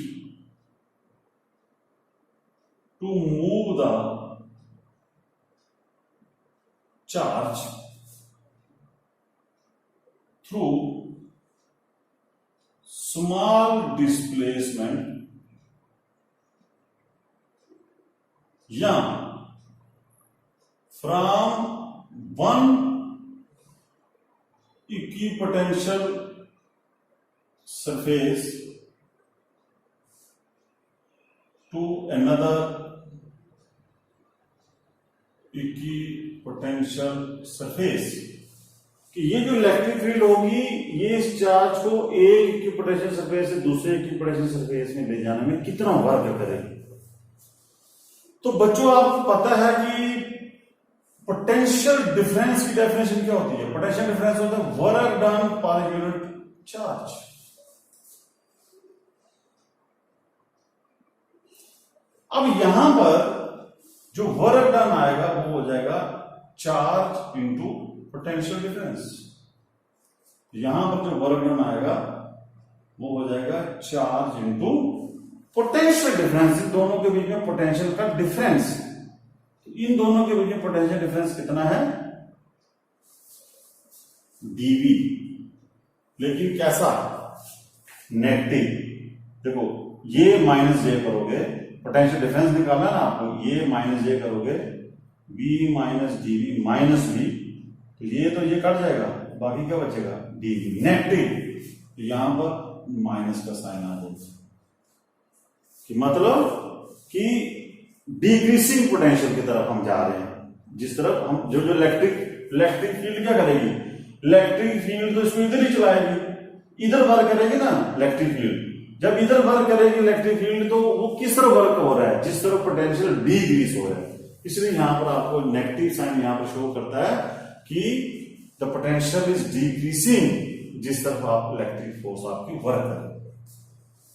to move the charge through small displacement या from one equipotential surface to another equipotential surface कि ये जो इलेक्ट्रिक फील्ड होगी ये इस चार्ज को एक इक्विपोटेंशियल सरफेस से दूसरे इक्विपोटेंशियल सरफेस में ले जाने में कितना वर्क करेगी। तो बच्चों आपको पता है कि पोटेंशियल डिफरेंस की डेफिनेशन क्या होती है। पोटेंशियल डिफरेंस होता है work done per unit charge. अब यहां पर जो वर्क डन आएगा वो हो जाएगा चार्ज इंटू पोटेंशियल डिफरेंस। यहां पर जो वर्क डन आएगा वो हो जाएगा चार्ज इंटू पोटेंशियल डिफरेंस। इन दोनों के बीच में पोटेंशियल का डिफरेंस, इन दोनों के बीच में पोटेंशियल डिफरेंस कितना है, डीवी। लेकिन कैसा, नेगेटिव। देखो ये माइनस जे करोगे, पोटेंशियल डिफरेंस निकालना ना आपको, ये माइनस जे करोगे B minus d V minus B, तो ये कट जाएगा, बाकी क्या बचेगा, डीवी नेगेटिव। तो यहां पर माइनस का साइन आ जाएगा कि मतलब कि डिक्रीसिंग पोटेंशियल की तरफ हम जा रहे हैं। जिस तरफ हम जो इलेक्ट्रिक फील्ड क्या करेगी, इलेक्ट्रिक फील्ड तो इसको इधर ही चलाएगी, इधर वर्क करेगी ना इलेक्ट्रिक फील्ड। जब इधर वर्क करेगी इलेक्ट्रिक फील्ड तो वो किस तरफ वर्क हो रहा है, जिस तरफ पोटेंशियल डिक्रीज हो रहा है। इसलिए यहां पर आपको नेगेटिव साइन यहां पर शो करता है कि द पोटेंशियल इज डिक्रीजिंग, जिस तरफ आप इलेक्ट्रिक फोर्स आपकी वर्क करे।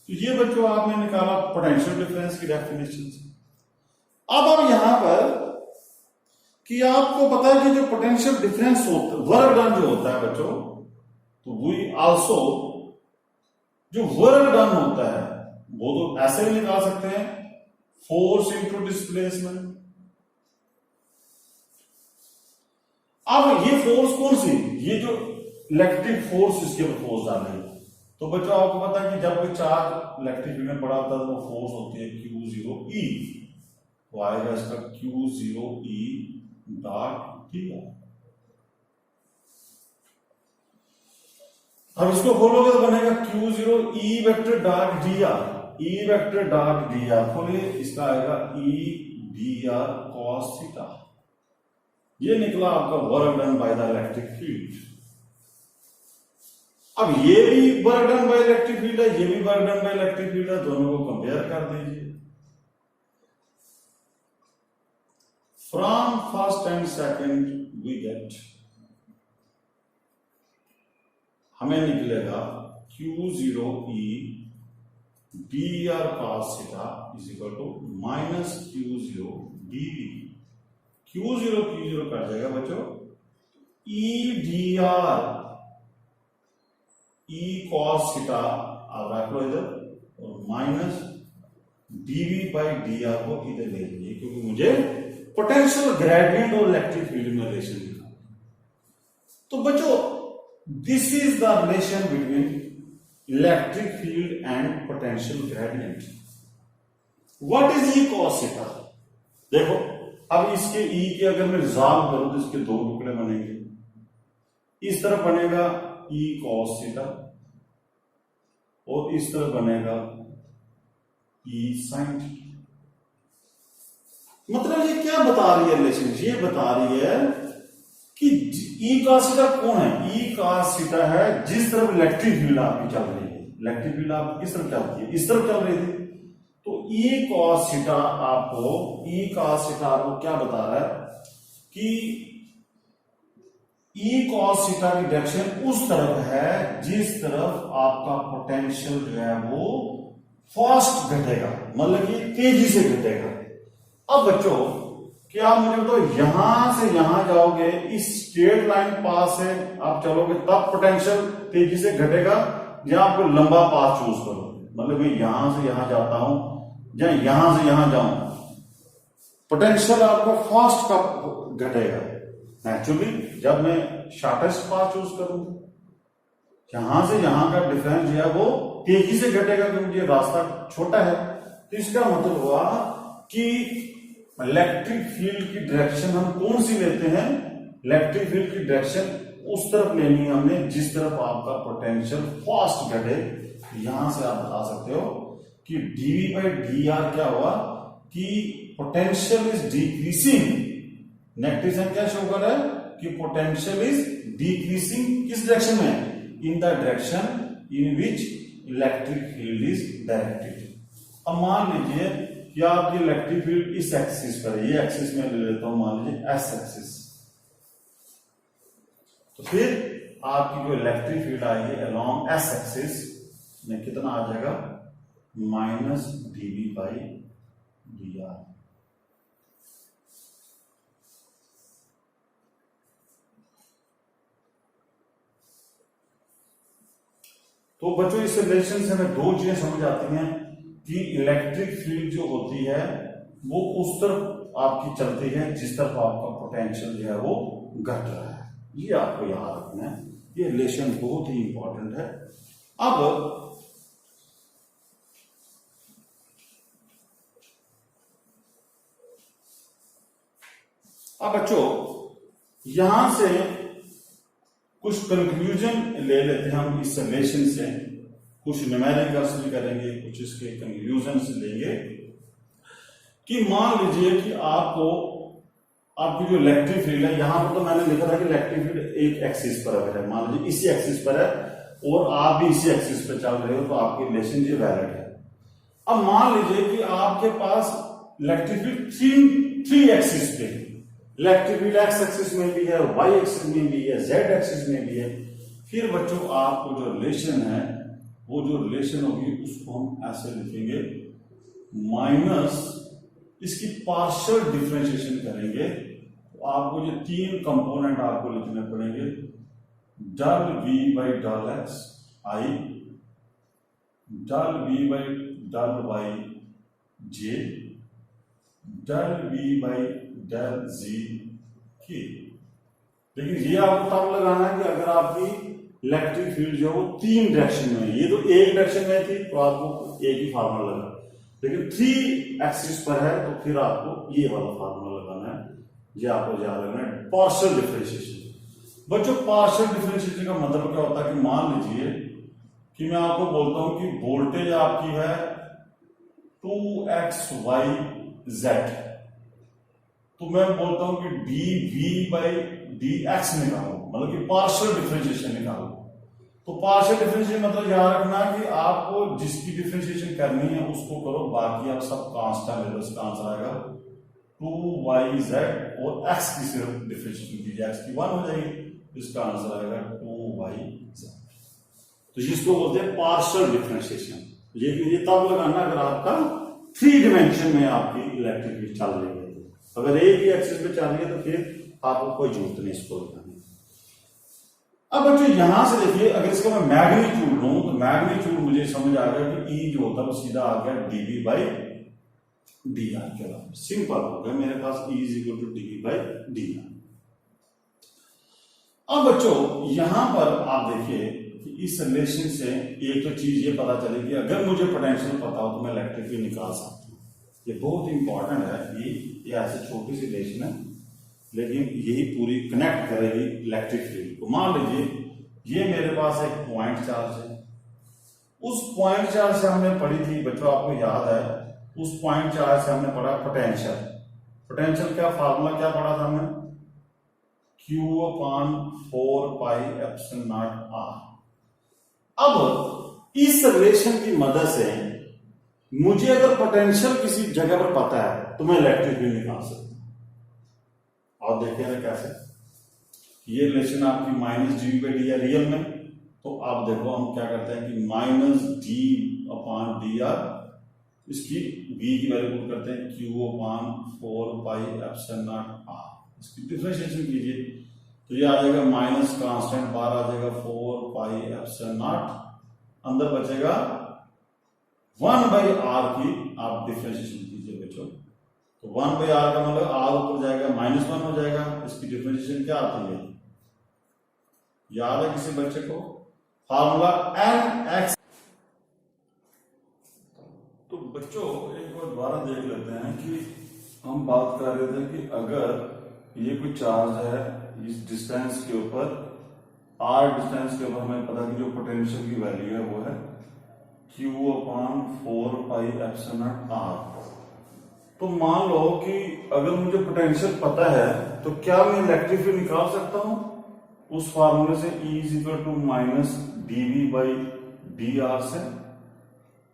तो ये बच्चों आपने निकाला पोटेंशियल डिफरेंस की डेफिनेशन। अब यहां पर कि आपको पता है कि जो पोटेंशियल डिफरेंस होता है, वर्क डन जो होता है बच्चों, तो वी आल्सो जो वर्क डन होता है वो तो ऐसे भी निकाल सकते हैं, फोर्स इंटू डिस्प्लेसमेंट। अब ये फोर्स कौन सी, ये जो इलेक्ट्रिक फोर्स इसके ऊपर फोर्स डाल रही है। तो बच्चों आपको पता है कि जब कोई चार्ज इलेक्ट्रिक फील्ड में पड़ा होता है तो वो फोर्स होती है Q0E, तो आएगा इसका Q0E डॉट टीआर। अब इसको खोलोगे तो बनेगा Q0E vector dot dr, E vector dot dr खोलिए, इसका आएगा E dr cos थीटा। ये निकला आपका work done by the electric field. अब ये भी work done by electric field है, ये भी work done by electric field है, दोनों को कंपेयर कर दीजिए। From first and second we get, हमें निकलेगा Q0E dr cos theta is equal to minus Q0 dV। Q0 cut जाएगा बच्चों, E dr E cos theta आप रख लो इधर, और माइनस dV बाई dr को इधर ले लीजिए, क्योंकि मुझे पोटेंशियल ग्रेडियंट और इलेक्ट्रिक फील्ड में रिलेशन निकालना। तो बच्चों this is the relation between electric field and potential gradient. What is E cos theta. देखो अब इसके E के अगर मैं रिजॉल्व करूं तो इसके दो टुकड़े बनेंगे, इस तरफ बनेगा E cos थीटा और इस तरफ बनेगा E sin थीटा। मतलब ये क्या बता रही है रिलेशन, ये बता रही है कि E cos थीटा कौन है, E cos थीटा है जिस तरफ इलेक्ट्रिक फील्ड आपकी चल रही है। इलेक्ट्रिक फील्ड आपकी किस तरफ चलती है, इस तरफ चल रही थी, तो E cos थीटा आपको क्या बता रहा है कि E cos थीटा की डायरेक्शन उस तरफ है जिस तरफ आपका पोटेंशियल जो है वो फास्ट घटेगा, मतलब कि तेजी से घटेगा। अब बच्चों क्या मुझे तो यहां से यहां जाओगे, इस स्ट्रेट लाइन पास से आप चलोगे तब पोटेंशियल तेजी से घटेगा, या आपको लंबा पाथ चूज करो, मतलब मैं यहां से यहां जाता हूं या यहां से यहां जाऊं, पोटेंशियल आपका फास्ट का घटेगा नेचुरली जब मैं शॉर्टेस्ट पाथ चूज करूंगा। यहां से यहां का डिफरेंस जो है वो तेजी से घटेगा क्योंकि ये रास्ता छोटा है। तो इसका मतलब हुआ कि इलेक्ट्रिक फील्ड की डायरेक्शन हम कौन सी लेते हैं, इलेक्ट्रिक फील्ड की डायरेक्शन उस तरफ लेनी है हमने जिस तरफ आपका पोटेंशियल फास्ट घटे। यहां से आप बता सकते हो कि dv बाई dr क्या हुआ कि potential is decreasing, negative sign क्या शो कर रहा है कि पोटेंशियल इज डिक्रीसिंग किस डायरेक्शन में, in the direction in which electric field is directed. अब मान लीजिए कि आपकी इलेक्ट्रिक फील्ड इस एक्सिस पर है, ये एक्सिस में ले लेता हूं मान लीजिए एस एक्सिस, तो फिर आपकी जो इलेक्ट्रिक फील्ड आएगी अलोंग एस एक्सिस में कितना आ जाएगा माइनस dv बाई dr। तो बच्चों इस रिलेशन से हमें दो चीजें समझ आती हैं कि इलेक्ट्रिक फील्ड जो होती है वो उस तरफ आपकी चलती है जिस तरफ आपका पोटेंशियल जो है वो घट रहा है। ये आपको याद रखना है, ये रिलेशन बहुत ही इंपॉर्टेंट है। अब बच्चों यहां से कुछ कंक्लूजन ले लेते हैं हम इस रिलेशन से, कुछ न्यूमेरिकल्स भी करेंगे, कुछ इसके कंक्लूजन लेंगे कि मान लीजिए कि आपको आपकी जो इलेक्ट्रिक फील्ड है, यहां पर तो मैंने लिखा था कि इलेक्ट्रिक फील्ड एक एक्सिस पर है, मान लीजिए इसी एक्सिस पर है और आप भी इसी एक्सिस पर चल रहे हो तो आपकी रिलेशन ये वैलिड है। अब मान लीजिए कि आपके पास इलेक्ट्रिक फील्ड थ्री एक्सिस पे, इलेक्ट्रिक फील्ड एक्स एक्सिस में भी है, वाई एक्सिस में भी है, जेड एक्सिस में भी है। फिर बच्चों आपको जो रिलेशन है वो जो रिलेशन होगी उसको हम ऐसे लिखेंगे माइनस इसकी पार्शियल डिफरेंशिएशन करेंगे तो आपको ये तीन कंपोनेंट आपको लिखने पड़ेंगे, del v by del x i, del v by del Y j, del v by del z k. लेकिन ये आपको तब लगाना है कि अगर आपकी इलेक्ट्रिक फील्ड जो है वो तीन डायरेक्शन में है, ये तो एक डायरेक्शन में थी तो आपको एक ही फार्मूला लगा, लेकिन थ्री एक्सिस पर है तो फिर आपको ये वाला फार्मूला लगाना है। ये आपको याद रखना है पार्शियल डिफरेंशिएशन। बच्चों पार्शियल डिफरेंशिएशन का मतलब क्या होता है कि मान लीजिए कि मैं आपको बोलता हूं कि वोल्टेज आपकी है 2xyz, तो मैं बोलता हूं कि dv बाई dx निकालो, मतलब कि पार्शियल डिफरेंशिएशन निकालो। तो पार्शियल डिफरेंशिएशन मतलब याद रखना कि आपको जिसकी डिफरेंशिएशन करनी है उसको करो, बाकी आप सब कांस्टेंट ले लो, इसका आंसर आएगा 2yz और x की सिर्फ डिफरेंशिएशन कीजिए, x की 1 हो जाएगी, इसका आंसर आएगा 2yz। तो जिसको बोलते हैं पार्शियल डिफरेंशिएशन। ये तब लगाना अगर आपका थ्री डिमेंशन में आपकी इलेक्ट्रिक फील्ड चल रही है, अगर एक ही एक्सिस पे चल रही है तो फिर आपको कोई जरूरत नहीं इसको लगाने। अब बच्चों यहां से देखिए अगर इसका मैं मैग्नीट्यूड लूं तो मैग्नीट्यूड मुझे समझ आ गया कि ई जो होता है वो सीधा आ गया dv बाई dr के बराबर। सिंपल हो गया मेरे पास E is equal to dv by dr। अब बच्चों यहां पर आप देखिए कि इस रिलेशन से एक तो चीज ये पता चले कि अगर मुझे पोटेंशियल पता हो तो मैं इलेक्ट्रिक फील्ड निकाल सकता हूं। ये बहुत इंपॉर्टेंट है, ये ऐसी छोटी सी रिलेशन है लेकिन यही पूरी कनेक्ट करेगी इलेक्ट्रिक फील्ड को। मान लीजिए ये मेरे पास एक पॉइंट चार्ज है, उस पॉइंट चार्ज से हमने पढ़ी थी बच्चों, आपको याद है उस पॉइंट चार्ज से हमने पढ़ा पोटेंशियल। पोटेंशियल क्या फार्मूला क्या पढ़ा था हमने, Q/4πε0r। अब इस रिलेशन की मदद से मुझे अगर पोटेंशियल किसी जगह पर पता है तो मैं इलेक्ट्रिक फील्ड निकाल सकता हूं। और देखिए ना कैसे, ये रिलेशन आपकी माइनस dv बाई डी है रियल में, तो आप देखो हम क्या करते हैं कि माइनस d/dr इसकी v की वैल्यू पुट करते हैं Q/4πε0r, इसकी डिफरेंशिएशन कीजिए तो ये आ जाएगा माइनस कांस्टेंट बार आ जाएगा 4πε0 अंदर बचेगा 1/r की आप डिफ्रेंशिएशन कीजिए बच्चों। तो 1/r का मतलब r ऊपर जाएगा -1 हो जाएगा। इसकी डिफ्रेंशिएशन क्या आती है, याद है किसी बच्चे को? Formula nx। तो बच्चों एक बार दोबारा देख लेते हैं कि हम बात कर रहे थे कि अगर ये कोई चार्ज है इस डिस्टेंस के ऊपर, r डिस्टेंस के ऊपर, हमें पता कि जो पोटेंशियल की वैल्यू है वो है q/4πε0r। तो मान लो कि अगर मुझे पोटेंशियल पता है तो क्या मैं इलेक्ट्रिक फील्ड निकाल सकता हूं उस फार्मूले से, E = -dv/dr से।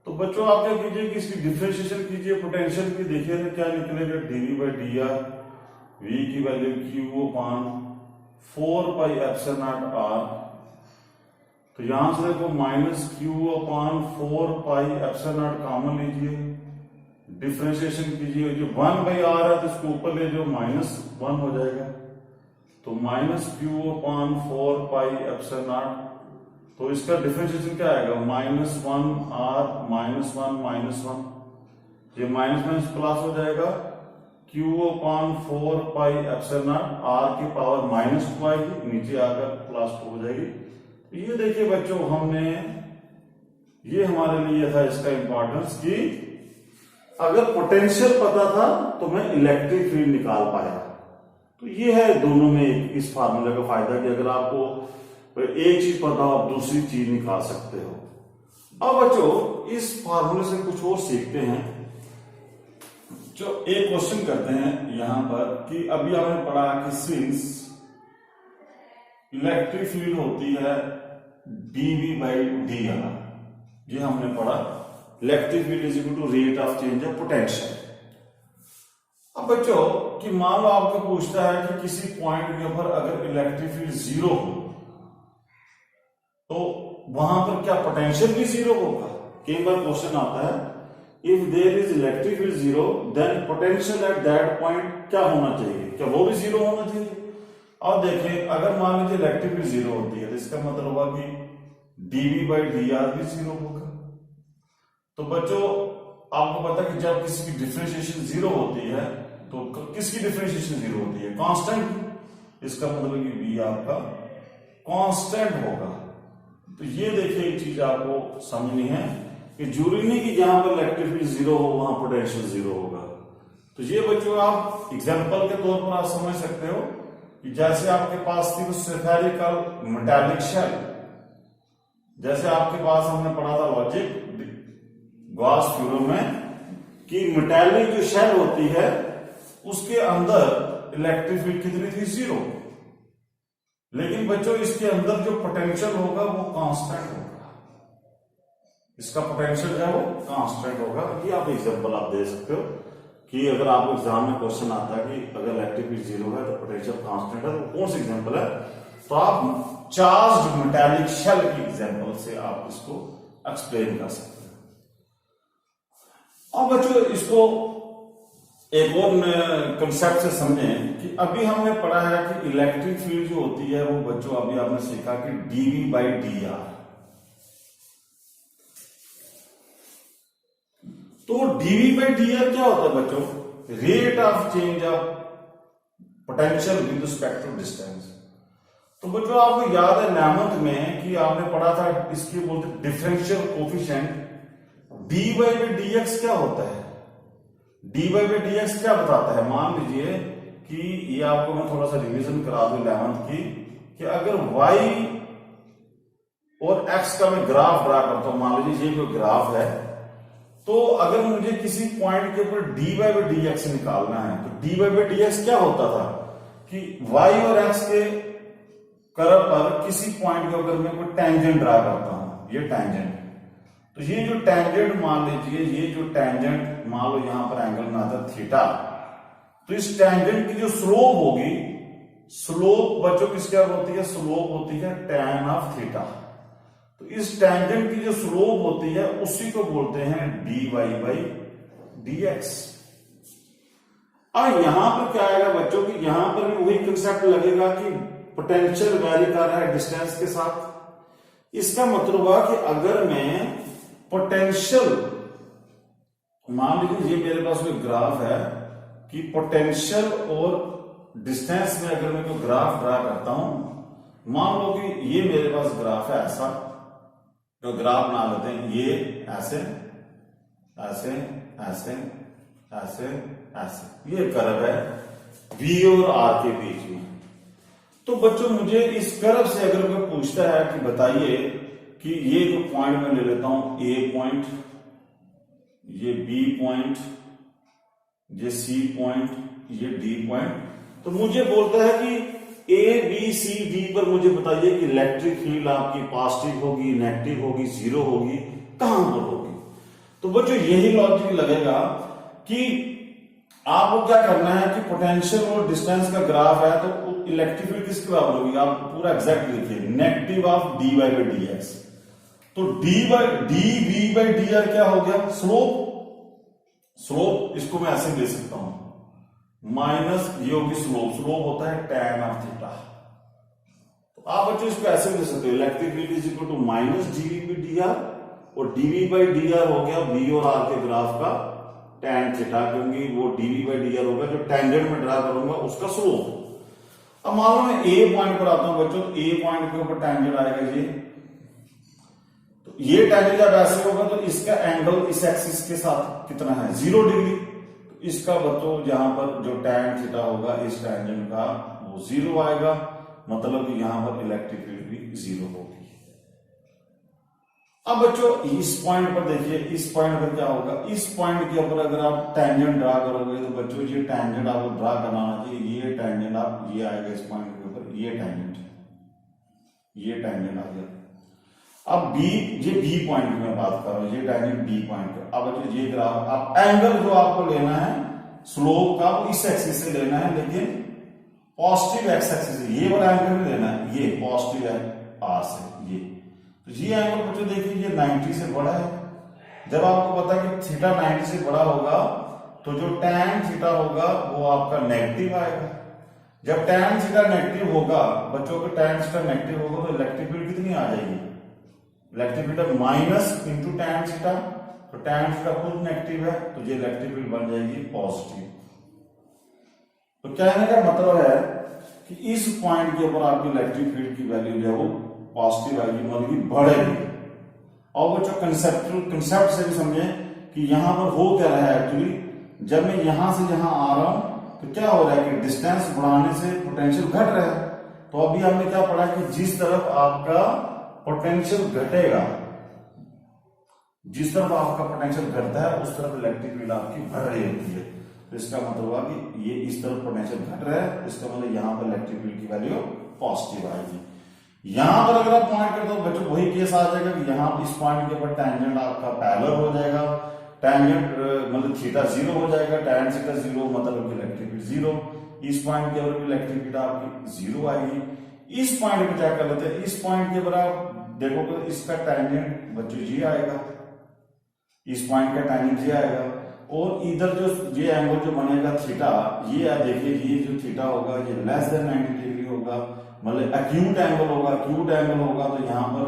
तो बच्चों आप क्या कीजिए कि इसकी डिफरेंशिएशन कीजिए पोटेंशियल की, देखिए तो क्या निकलेगा, dv/dr, v की वैल्यू q/4πε0r। तो यहां से देखो -q/4πε0 कॉमन लीजिए, डिफरेंशिएशन कीजिए, जो 1/r है तो इसको ऊपर ले जाओ, -1 हो जाएगा। तो -q/4πε0, तो इसका डिफरेंशिएशन क्या आएगा, -1r -1 ये माइनस प्लस हो जाएगा, q/4πε0 r की पावर -2 आएगी, नीचे आकर +2 हो जाएगी। तो ये देखिए बच्चों हमने, ये हमारे लिए था इसका इंपॉर्टेंस कि अगर पोटेंशियल पता था तो मैं इलेक्ट्रिक फील्ड निकाल पाया। तो ये है दोनों में इस फार्मूले का फायदा कि अगर आपको एक चीज पता हो आप दूसरी चीज निकाल सकते हो। अब बच्चों इस फार्मूले से कुछ और सीखते हैं। जो एक क्वेश्चन करते हैं यहां पर कि अभी आपने पढ़ा कि सिंस इलेक्ट्रिक फील्ड होती है dv/dr, ये हमने पढ़ा, electric field is equal to rate of change of potential. अब बच्चों कि मान लो आपको पूछता है कि किसी पॉइंट के ऊपर अगर इलेक्ट्रिक फील्ड 0 हो तो वहां पर क्या पोटेंशियल भी 0 होगा? कई बार क्वेश्चन आता है if there is electric field 0 then potential at that point क्या होना चाहिए, क्या वो भी 0 होना चाहिए? और देखिए अगर मान लीजिए इलेक्ट्रिक फील्ड 0 होती है तो इसका मतलब हुआ कि dv/dr भी 0 होगा। तो बच्चों आपको पता है कि जब किसी की डिफरेंशिएशन 0 होती है तो किसकी डिफरेंशिएशन 0 होती है, कांस्टेंट। इसका मतलब कि v आपका कांस्टेंट होगा। तो ये देखिए एक चीज आपको समझनी है कि जरूरी नहीं कि जहां पर इलेक्ट्रिक फील्ड 0 हो वहां पोटेंशियल 0 होगा। तो ये बच्चों आप एग्जांपल के तौर पर आप समझ सकते हो कि जैसे आपके पास थी स्फेरिकल मेटालिक शेल, जैसे आपके पास हमने पढ़ा था लॉजिक गॉस थ्योरम में कि मेटालिक जो शेल होती है उसके अंदर इलेक्ट्रिक फील्ड कितनी थी, 0। लेकिन बच्चों इसके अंदर जो पोटेंशियल होगा वो कांस्टेंट होगा, इसका पोटेंशियल जो है वो कांस्टेंट होगा। ये आप एग्जांपल आप दे सकते हो कि अगर आपको एग्जाम में क्वेश्चन आता है कि अगर इलेक्ट्रिक फील्ड 0 है तो पोटेंशियल कांस्टेंट है, तो कौन सा एग्जांपल है? तो आप चार्ज्ड मेटालिक शेल की एग्जांपल से आप इसको एक्सप्लेन कर सकते हैं। और बच्चों इसको एक और कंसेप्ट से समझें कि अभी हमने पढ़ा है कि इलेक्ट्रिक फील्ड जो होती है वो बच्चों अभी आपने सीखा कि dv/dr। तो dv/dr क्या होता है बच्चों? Rate of change of potential with respect to distance. तो बच्चों आपको याद है 11th में कि आपने पढ़ा था, इसकी बोलते डिफरेंशियल कोफिशिएंट dy/dx क्या होता है? dy/dx क्या बताता है? मान लीजिए कि ये आपको मैं थोड़ा सा रिवीजन करा दूं 11th की, कि अगर y और x का मैं ग्राफ ड्रा करता हूं, मान लीजिए ये कोई ग्राफ है, तो अगर मुझे किसी पॉइंट के ऊपर dy/dx निकालना है तो dy/dx क्या होता था कि y और x के कर्व पर किसी पॉइंट के ऊपर मैं कोई टेंजेंट ड्रा करता हूं, ये टेंजेंट। तो ये जो टेंजेंट मान लीजिए, ये जो टेंजेंट मान लो यहां पर एंगल बनाता थीटा, तो इस टेंजेंट की जो स्लोप होगी, स्लोप बच्चों किसके होती है? स्लोप होती है tan ऑफ थीटा। तो इस टेंजेंट की जो स्लोप होती है उसी को बोलते हैं dy/dx। और यहां पर क्या आएगा बच्चों कि यहां पर भी वही कंसेप्ट लगेगा कि पोटेंशियल वेरी कर रहा है डिस्टेंस के साथ। इसका मतलब हुआ कि अगर मैं पोटेंशियल, मान लीजिए ये मेरे पास कोई ग्राफ है कि पोटेंशियल और डिस्टेंस में अगर मैं कोई ग्राफ ड्रा करता हूं, मान लो कि ये मेरे पास ग्राफ है ऐसा, तो ग्राफ बना लेते हैं ये ऐसे ऐसे ऐसे ऐसे ऐसे, ये कर्व है V और R के बीच में। तो बच्चों मुझे इस कर्व से अगर कोई पूछता है कि बताइए कि ये जो पॉइंट मैं ले लेता हूं A पॉइंट, ये B पॉइंट, ये C पॉइंट, ये D पॉइंट, तो मुझे बोलता है कि A B C D पर मुझे बताइए कि इलेक्ट्रिक फील्ड आपकी पॉजिटिव होगी, नेगेटिव होगी, जीरो होगी, कहां पर होगी। तो बच्चों यही लॉजिक लगेगा कि आपको क्या करना है कि पोटेंशियल और डिस्टेंस का ग्राफ है तो इलेक्ट्रिक फील्ड किसके बराबर होगी, आप पूरा एग्जैक्ट लिखिए, negative of dy by d x. तो dv बाई डी आर क्या हो गया, स्लोप। स्लोप इसको मैं ऐसे ले सकता हूं, माइनस ये होगी स्लोप, स्लोप होता है tan ऑफ थीटा। तो आप बच्चों इसको ऐसे भी ले सकते हो, electric field is equal to minus dv by d r, और dv बाई डी आर हो गया v और r के ग्राफ का tan थीटा, क्योंकि वो dv बाई डी आर होगा जो टेंजेंट में ड्रा करूंगा उसका स्लोप। अब मान लो मैं A पॉइंट पर आता हूं बच्चों, तो A पॉइंट के ऊपर टेंजेंट आएगा ये, तो ये टेंजेंट जब ऐसे होगा तो इसका एंगल इस एक्सिस के साथ कितना है, 0 डिग्री। तो इसका बच्चों यहां पर जो tan थीटा होगा इस टेंजेंट का वो 0 आएगा, मतलब कि यहां पर इलेक्ट्रिक फील्ड भी 0 होगी। अब बच्चों इस पॉइंट पर देखिए, इस पॉइंट पर क्या होगा, इस पॉइंट के ऊपर अगर आप टेंजेंट ड्रा करोगे तो बच्चों ये टेंजेंट आपको ड्रा करना आना चाहिए, ये टेंजेंट आप, ये आएगा इस पॉइंट के ऊपर, ये टेंजेंट आ गया। अब B, ये B पॉइंट की मैं बात कर रहा हूं, ये टेंजेंट B पॉइंट का। अब बच्चों ये ग्राफ, आप एंगल जो आपको लेना है स्लोप का वो इस एक्सिस से लेना है, लेकिन पॉजिटिव एक्स एक्सिस से, ये वाला एंगल नहीं लेना है, ये पॉजिटिव है R से, ये तो ये एंगल बच्चों देखिए ये 90 से बड़ा है। जब आपको पता है कि थीटा 90 से बड़ा होगा तो जो tan थीटा होगा वो आपका नेगेटिव आएगा। जब tan थीटा नेगेटिव होगा बच्चों को, tan थीटा नेगेटिव होगा तो इलेक्ट्रिक फील्ड कितनी आ जाएगी, electric field minus into tan theta, तो tan थीटा खुद नेगेटिव है तो ये इलेक्ट्रिक फील्ड बन जाएगी पॉजिटिव। तो कहने का मतलब है कि इस पॉइंट के ऊपर आपकी इलेक्ट्रिक फील्ड की वैल्यू जो है वो पॉजिटिव आएगी, मतलब कि बढ़ेगी। और वो जो कंसेप्ट से भी समझे कि यहां पर हो क्या रहा है एक्चुअली, जब मैं यहां से यहां आ रहा हूं तो क्या हो रहा है कि डिस्टेंस बढ़ाने से पोटेंशियल घट रहा है। तो अभी हमने क्या पढ़ा कि जिस तरफ आपका पोटेंशियल घटेगा, जिस तरफ आपका पोटेंशियल घटता है उस तरफ इलेक्ट्रिक फील्ड आपकी बढ़ रही होती है। तो इसका मतलब हुआ कि ये इस तरफ पोटेंशियल घट रहा है, इसका मतलब यहां पर इलेक्ट्रिक फील्ड की वैल्यू पॉजिटिव आएगी। यहां पर अगर आप पॉइंट कर दो बच्चों वही केस आ जाएगा कि यहां इस पॉइंट के ऊपर टेंजेंट आपका पैरेलल हो जाएगा, टेंजेंट मतलब थीटा 0 हो जाएगा, tan थीटा 0 मतलब इलेक्ट्रिक फील्ड 0। इस पॉइंट के ऊपर इलेक्ट्रिक फील्ड आपकी 0 आएगी। इस पॉइंट पे क्या कर लेते हैं, इस पॉइंट के ऊपर आप देखोगे इसका टेंजेंट बच्चों ये आएगा, इस पॉइंट का टेंजेंट ये आएगा, और इधर जो ये एंगल जो बनेगा थीटा, ये देखिए ये जो थीटा होगा ये लेस देन 90 डिग्री होगा, मतलब एक्यूट एंगल होगा। एक्यूट एंगल होगा तो यहां पर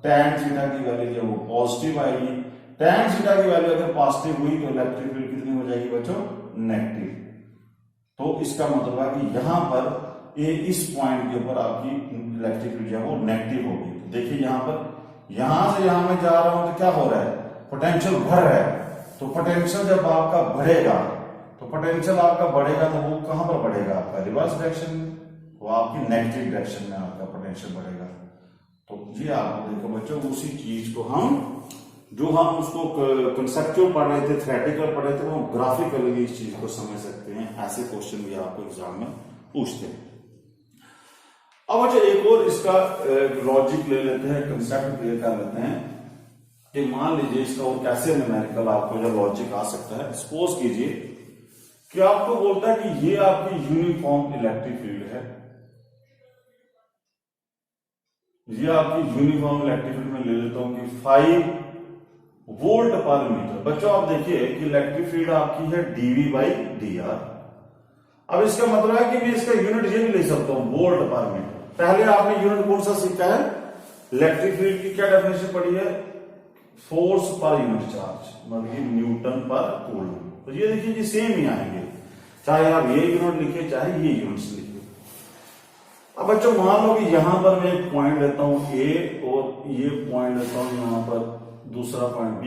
tan थीटा की वैल्यू जो वो पॉजिटिव आएगी। tan थीटा की वैल्यू अगर पॉजिटिव हुई तो इलेक्ट्रिक फील्ड कितनी हो जाएगी बच्चों, नेगेटिव। तो इसका मतलब है कि यहां पर इस पॉइंट के ऊपर आपकी इलेक्ट्रिक फील्ड जो है वो नेगेटिव होगी। तो देखिए यहां पर, यहां से यहां मैं जा रहा हूं तो क्या हो रहा है, पोटेंशियल बढ़ रहा है। तो पोटेंशियल जब आपका बढ़ेगा तो पोटेंशियल आपका बढ़ेगा तो वो कहां पर बढ़ेगा, आपका रिवर्स डायरेक्शन में, वो आपकी नेगेटिव डायरेक्शन में आपका पोटेंशियल बढ़ेगा। तो ये आपको देखो बच्चों, उसी चीज को हम उसको कंसेप्चुअल पढ़ रहे थे, थ्योरेटिकल पढ़ रहे थे, वो ग्राफिकली इस चीज को समझ सकते हैं। ऐसे क्वेश्चन भी आपको एग्जाम में पूछते हैं। अब अच्छा एक और इसका लॉजिक ले लेते हैं, कंसेप्ट क्लियर कर लेते हैं कि मान लीजिए इसका और कैसे न्यूमेरिकल आपको जो लॉजिक आ सकता है। सपोज कीजिए कि आपको बोलता है कि ये आपकी यूनिफॉर्म इलेक्ट्रिक फील्ड है, ये आपकी यूनिफॉर्म इलेक्ट्रिक फील्ड में ले लेता हूं कि 5 वोल्ट पर मीटर। बच्चों आप देखिए कि इलेक्ट्रिक फील्ड आपकी है dV बाई डी आर। अब इसका मतलब है कि मैं इसका यूनिट ये भी ले सकता हूं वोल्ट पर मीटर। पहले आपने यूनिट कौन सा सीखा है, इलेक्ट्रिक फील्ड की क्या डेफिनेशन पड़ी है? फोर्स पर यूनिट चार्ज, मतलब कि न्यूटन पर कूलम। तो ये देखिए जी सेम ही आएंगे, चाहे आप ये यूनिट लिखिए चाहे ये यूनिट्स लिखिए। अब बच्चों मान लो कि यहां पर मैं एक पॉइंट लेता हूं A और ये पॉइंट लेता हूं यहां पर दूसरा पॉइंट B,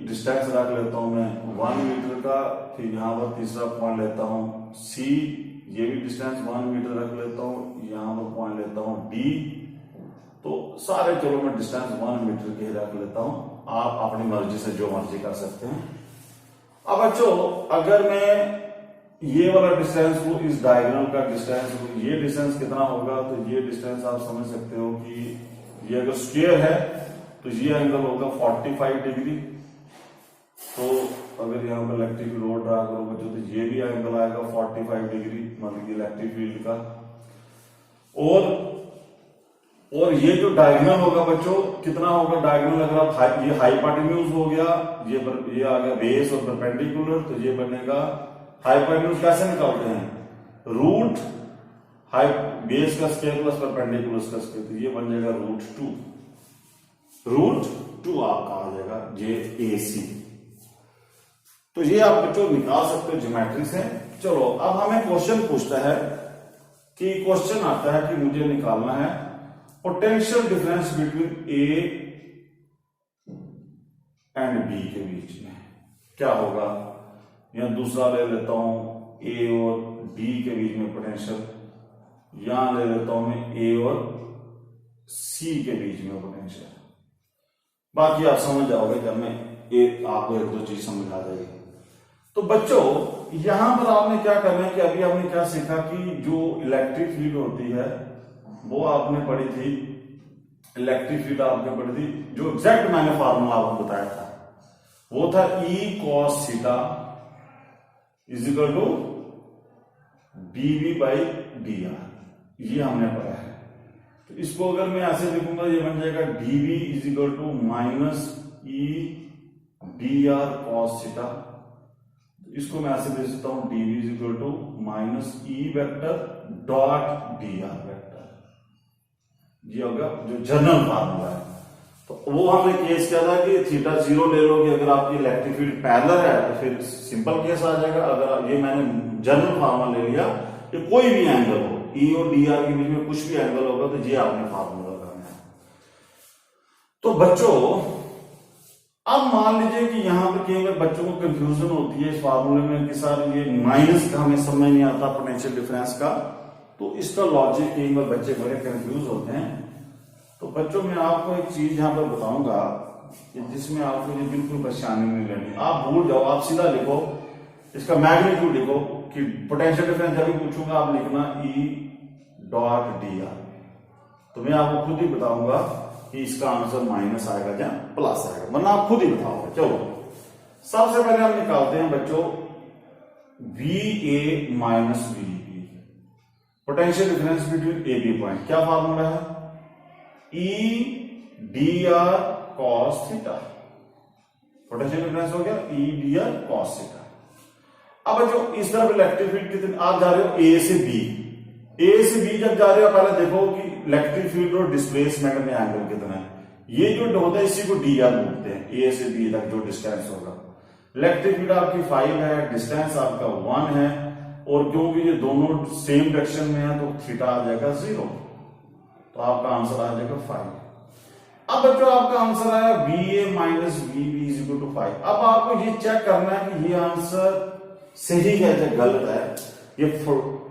डिस्टेंस रख लेता हूं मैं 1 मीटर का, फिर यहां पर तीसरा पॉइंट लेता हूं C, ये भी डिस्टेंस 1 मीटर रख लेता हूं, यहां पर पॉइंट लेता हूं D। तो सारे चलो मैं डिस्टेंस 1 मीटर के रख लेता हूं, आप अपनी मर्जी से जो मर्जी कर सकते हैं। अब बच्चों अगर मैं ये वाला डिस्टेंस को इस डायग्राम का डिस्टेंस, ये डिस्टेंस कितना होगा? तो ये डिस्टेंस आप समझ सकते हो कि ये अगर स्क्वायर है तो ये एंगल होगा 45 डिग्री। तो अगर यहाँ पर इलेक्ट्रिक लोड ड्रा करोगे तो ये भी एंगल आएगा 45 डिग्री, मतलब इलेक्ट्रिक फील्ड का। और ये जो डायगोनल होगा बच्चों कितना होगा? डायगोनल अगर आप ये हाइपोटेन्यूज हो गया, ये आ गया बेस और परपेंडिकुलर, तो ये बनेगा हाइपोटेन्यूज कैसे निकालते हैं? रूट बेस का स्क्वायर प्लस परपेंडिकुलर का स्क्वायर, तो ये बन जाएगा √2 आपका आ जाएगा JAC। तो ये आप बच्चों निकाल सकते हो ज्योमेट्री से। चलो अब हमें क्वेश्चन पूछता है कि क्वेश्चन आता है कि मुझे निकालना है potential difference between A and B के बीच में क्या होगा। या दूसरा ले लेता हूं A और B के बीच में पोटेंशियल, यहां ले लेता हूं मैं A और C के बीच में पोटेंशियल। बाकी आप समझ जाओगे जब मैं आपको एक दो चीज समझ आ जाएगी। तो बच्चों यहां पर आपने क्या करना है कि अभी आपने क्या सीखा कि जो इलेक्ट्रिक फील्ड होती है वो आपने पढ़ी थी, इलेक्ट्रिक फील्ड आपने पढ़ी थी, जो एग्जैक्ट मैंने फार्मूला आपको बताया था वो था E cos theta is equal to dV/dr, ये हमने पढ़ा है। तो इसको अगर मैं ऐसे लिखूंगा ये बन जाएगा dV is equal to -E dr cos theta. इसको मैं ऐसे लिख सकता हूं dV is equal to -E vector dot dr vector, ये होगा जो जनरल फार्मूला है। तो वो हमने केस किया था कि थीटा 0 ले लो कि अगर आपकी इलेक्ट्रिक फील्ड पैरेलल है तो फिर सिंपल केस आ जाएगा। अगर ये मैंने जनरल फार्मूला ले लिया कि कोई भी एंगल हो E और dr के बीच में कुछ भी एंगल होगा तो ये आपने फार्मूला करना है। तो बच्चों अब मान लीजिए कि यहां पर कई बार बच्चों को कंफ्यूजन होती है इस फार्मूले में कि सर ये माइनस का हमें समझ नहीं आता पोटेंशियल डिफरेंस का, तो इसका लॉजिक कई बार बच्चे बड़े कंफ्यूज होते हैं। तो बच्चों मैं आपको एक चीज यहां पर बताऊंगा कि जिसमें आपको ये बिल्कुल परेशानी नहीं लेनी। आप भूल जाओ, आप सीधा लिखो इसका मैग्नीट्यूड लिखो कि पोटेंशियल डिफरेंस जब भी पूछूंगा आप लिखना E डॉट dr। तो मैं आपको खुद ही बताऊंगा कि इसका आंसर माइनस आएगा या प्लस आएगा, वरना आप खुद ही बताओगे। चलो सबसे पहले हम निकालते हैं बच्चों VA minus VB, potential difference between AB point. क्या फार्मूला है? E dr cos theta, potential difference हो गया E dr cos थीटा। अब जो इस तरफ इलेक्ट्रिक फील्ड कितनी, आप जा रहे हो A से B जब जा रहे हो पहले देखो कि इलेक्ट्रिक फील्ड और डिस्प्लेसमेंट में एंगल कितना है। ये जो होता है इसी को dr बोलते हैं, A से B तक जो डिस्टेंस होगा। इलेक्ट्रिक फील्ड आपकी 5 है, डिस्टेंस आपका 1 है, और क्योंकि ये दोनों सेम डायरेक्शन में है तो थीटा आ जाएगा 0, तो आपका आंसर आ जाएगा 5। अब बच्चों आपका आंसर आया VA minus VB is equal to 5। अब आपको ये चेक करना है कि ये आंसर सही है या गलत है। ये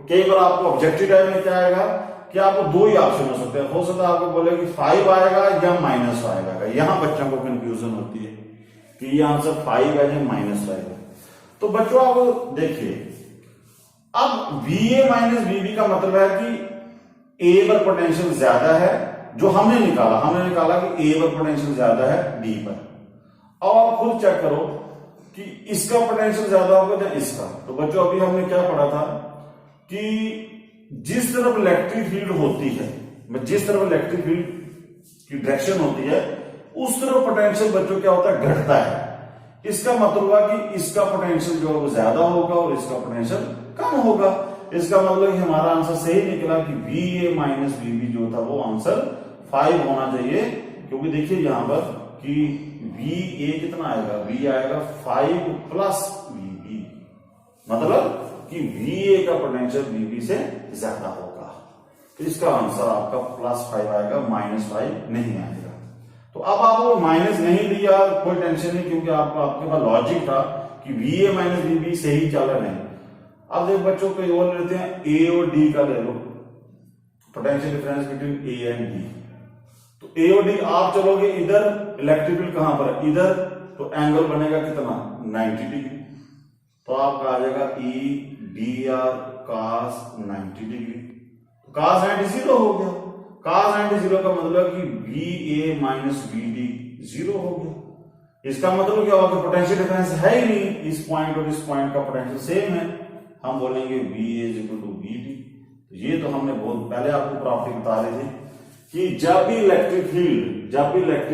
कई बार आपको ऑब्जेक्टिव टाइप में क्या आएगा कि आपको दो ही ऑप्शन हो सकते हैं, हो सकता है आपको बोले कि 5 आएगा या माइनस आएगा। यहां बच्चों को कंफ्यूजन होती है कि ये आंसर 5 है या माइनस आएगा। तो बच्चों आप देखिए, अब VA माइनस VB का मतलब है कि A पर पोटेंशियल ज्यादा है, जो हमने निकाला कि A पर पोटेंशियल ज्यादा है B पर। और आप खुद चेक करो कि इसका पोटेंशियल ज्यादा होगा या इसका। तो बच्चों अभी हमने क्या पढ़ा था कि जिस तरफ इलेक्ट्रिक फील्ड होती है, जिस तरफ इलेक्ट्रिक फील्ड की डायरेक्शन होती है उस तरफ पोटेंशियल बच्चों क्या होता है, घटता है। इसका मतलब हुआ कि इसका पोटेंशियल जो है वो ज्यादा होगा और इसका पोटेंशियल कम होगा। इसका मतलब कि हमारा आंसर सही निकला कि VA माइनस VB जो था वो आंसर 5 होना चाहिए, क्योंकि देखिए यहां पर कि VA कितना आएगा, V आएगा 5 प्लस VB, मतलब कि VA का पोटेंशियल VB से ज्यादा होगा। तो इसका आंसर आपका +5 आएगा, -5 नहीं आएगा। तो अब आपको माइनस नहीं दिया, कोई टेंशन नहीं, क्योंकि आपके पास लॉजिक था कि VA माइनस VB से ही चल रहे हैं। अब देखो बच्चों कोई और लेते हैं, A और D का ले लो, potential difference between A and D। तो A और D आप चलोगे इधर, इलेक्ट्रिक फील्ड कहां पर है, इधर, तो एंगल बनेगा कितना, 90 डिग्री। तो आपका आ जाएगा EDR cos 90 डिग्री। cos 90 0 हो गया। cos 90 0 का मतलब कि VA माइनस VD 0 हो गया। इसका मतलब क्या होगा, पोटेंशियल डिफरेंस है ही नहीं, इस पॉइंट और इस पॉइंट का पोटेंशियल सेम है। हम बोलेंगे VA is equal to VD। ये तो हमने बहुत पहले आपको प्रॉपर्टी बता रही थी कि जब भी इलेक्ट्रिक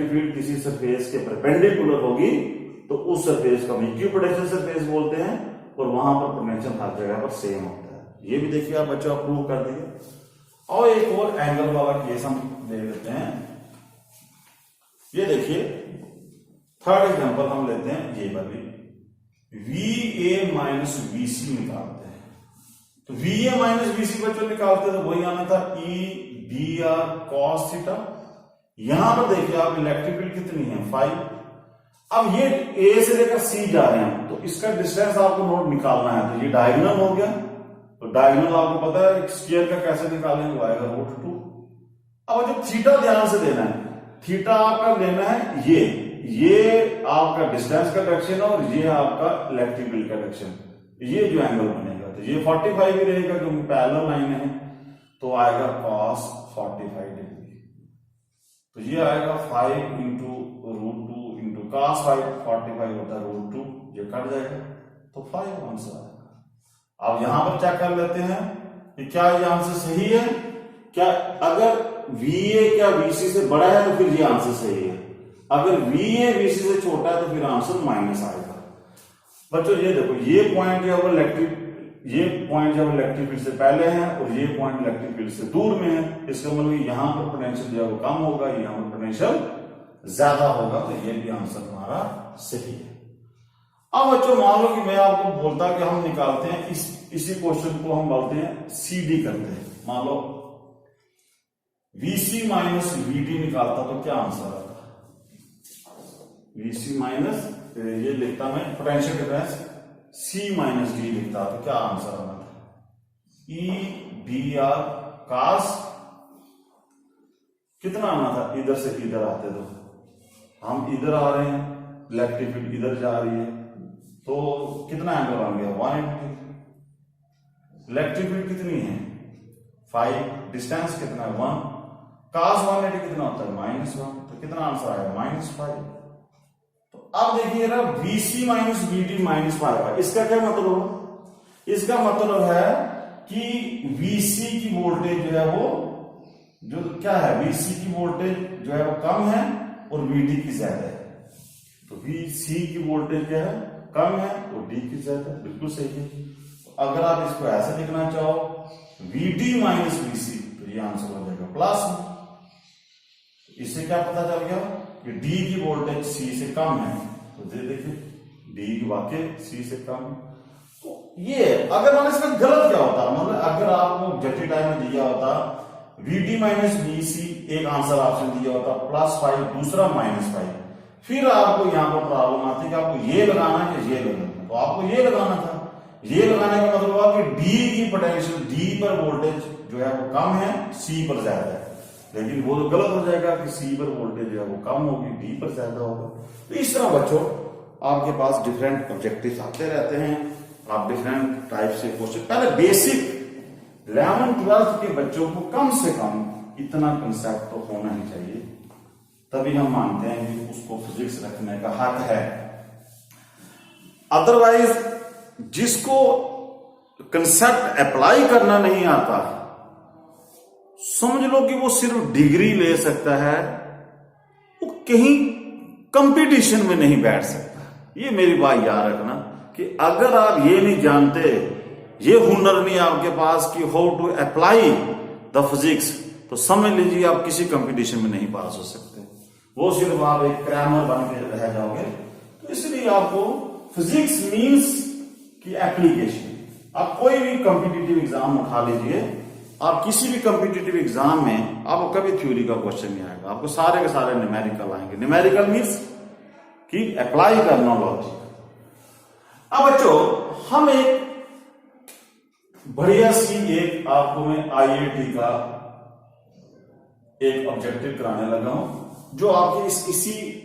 फील्ड किसी सरफेस के परपेंडिकुलर होगी तो उस सरफेस को हम इक्विपोटेंशियल सरफेस बोलते हैं, और वहां पर पोटेंशियल हर जगह पर सेम होता है। ये भी देखिए आप बच्चों प्रूव कर दिए। और एक और एंगल वाला केस हम ले लेते हैं। ये देखिए थर्ड एग्जांपल हम लेते हैं, ये वाली VA माइनस VC निकालते हैं। तो VA माइनस VC बच्चों निकालते तो वही आना था EDR cos थीटा। यहां पर देखिए आप इलेक्ट्रिक फील्ड कितनी है, 5। अब ये A से लेकर C जा रहे हैं, तो इसका डिस्टेंस आपको नोट निकालना है। तो ये डायगोनल हो गया, तो डायगोनल आपको पता है स्क्वायर का कैसे निकालेंगे, वो आएगा √2। अब जो थीटा ध्यान से देना है, थीटा आपका लेना है ये आपका डिस्टेंस का डायरेक्शन है, और ये आपका इलेक्ट्रिक फील्ड का डायरेक्शन। ये जो एंगल बनेगा तो ये 45 ही रहेगा, क्योंकि पैरेलल लाइन है, तो आएगा cos 45 डिग्री। तो ये आएगा 5 इंटू √2 इंटू cos 45 होता है √2, ये कट जाएगा, तो 5 आंसर आएगा। अब यहां पर चेक कर लेते हैं कि क्या ये आंसर सही है। क्या अगर VA क्या VC से बड़ा है तो फिर ये आंसर सही है, अगर VA VC से छोटा है तो फिर आंसर माइनस आएगा। बच्चों ये देखो, ये पॉइंट जब इलेक्ट्रिक फील्ड से पहले है और ये पॉइंट इलेक्ट्रिक फील्ड से दूर में है, इसका मतलब यहां पर पोटेंशियल जो है वो कम होगा, यहां पर पोटेंशियल ज्यादा होगा, तो ये भी आंसर हमारा सही है। अब बच्चों मान लो कि मैं आपको बोलता कि हम निकालते हैं इसी क्वेश्चन को हम बोलते हैं CD करते हैं। मान लो VC माइनस VD निकालता तो क्या आंसर आता, VC माइनस ये लिखता मैं potential difference C minus D लिखता तो क्या आंसर आना था, EDR cos कितना आना था, इधर से इधर आते तो हम इधर आ रहे हैं, इलेक्ट्रिक फील्ड इधर जा रही है, तो कितना एंगल बन गया 180। इलेक्ट्रिक फील्ड कितनी है 5, डिस्टेंस कितना है 1, cos 180 कितना होता है -1, तो कितना आंसर आएगा -5। तो अब देखिए ना VC माइनस VD -5, इसका क्या मतलब होगा, इसका मतलब है कि VC की वोल्टेज जो है वो जो क्या है, VC की वोल्टेज जो है वो कम है और VD की ज्यादा है। तो VC की वोल्टेज क्या है, कम है और D की ज्यादा है, बिल्कुल सही है। तो अगर आप इसको ऐसे लिखना चाहो VD माइनस VC, तो ये आंसर हो जाएगा प्लस में। इससे क्या पता चल गया कि D की वोल्टेज C से कम है, तो देखिए D की वाकई C से कम है। तो ये अगर मैंने इसमें गलत क्या होता, मतलब अगर आपको जटिल टाइम में दिया होता VD माइनस VC एक आंसर ऑप्शन दिया होता +5, दूसरा -5, फिर आपको यहां पर प्रॉब्लम आती कि आपको ये लगाना है कि ये लगाना, तो आपको ये लगाना था। ये लगाने का मतलब हुआ कि D की पोटेंशियल, D पर वोल्टेज जो है वो कम है, C पर ज्यादा है, लेकिन वो तो गलत हो जाएगा कि C पर वोल्टेज जो है वो कम होगी, D पर ज्यादा होगा। तो इस तरह बच्चों आपके पास डिफरेंट ऑब्जेक्टिव्स आते रहते हैं, आप डिफरेंट टाइप से क्वेश्चन, पहले बेसिक 11th-12th के बच्चों को कम से कम इतना कंसेप्ट तो होना ही चाहिए, तभी हम मानते हैं कि उसको फिजिक्स रखने का हक है। अदरवाइज जिसको कंसेप्ट अप्लाई करना नहीं आता, समझ लो कि वो सिर्फ डिग्री ले सकता है, वो कहीं कंपटीशन में नहीं बैठ सकता। ये मेरी बात याद रखना कि अगर आप ये नहीं जानते, ये हुनर नहीं आपके पास कि how to apply the physics, तो समझ लीजिए आप किसी कंपटीशन में नहीं पास हो सकते, वो सिर्फ आप एक क्रैमर बन के रह जाओगे। तो इसलिए आपको फिजिक्स मीन्स की एप्लीकेशन। आप कोई भी कॉम्पिटिटिव एग्जाम उठा लीजिए, आप किसी भी कॉम्पिटिटिव एग्जाम में आपको कभी थ्योरी का क्वेश्चन नहीं आएगा, आपको सारे के सारे न्यूमेरिकल आएंगे। न्यूमेरिकल मीन्स कि अप्लाई करना लॉजिक। अब बच्चों हम एक बढ़िया सी एक आपको मैं आईआईटी का एक ऑब्जेक्टिव कराने लगा हूं जो आपके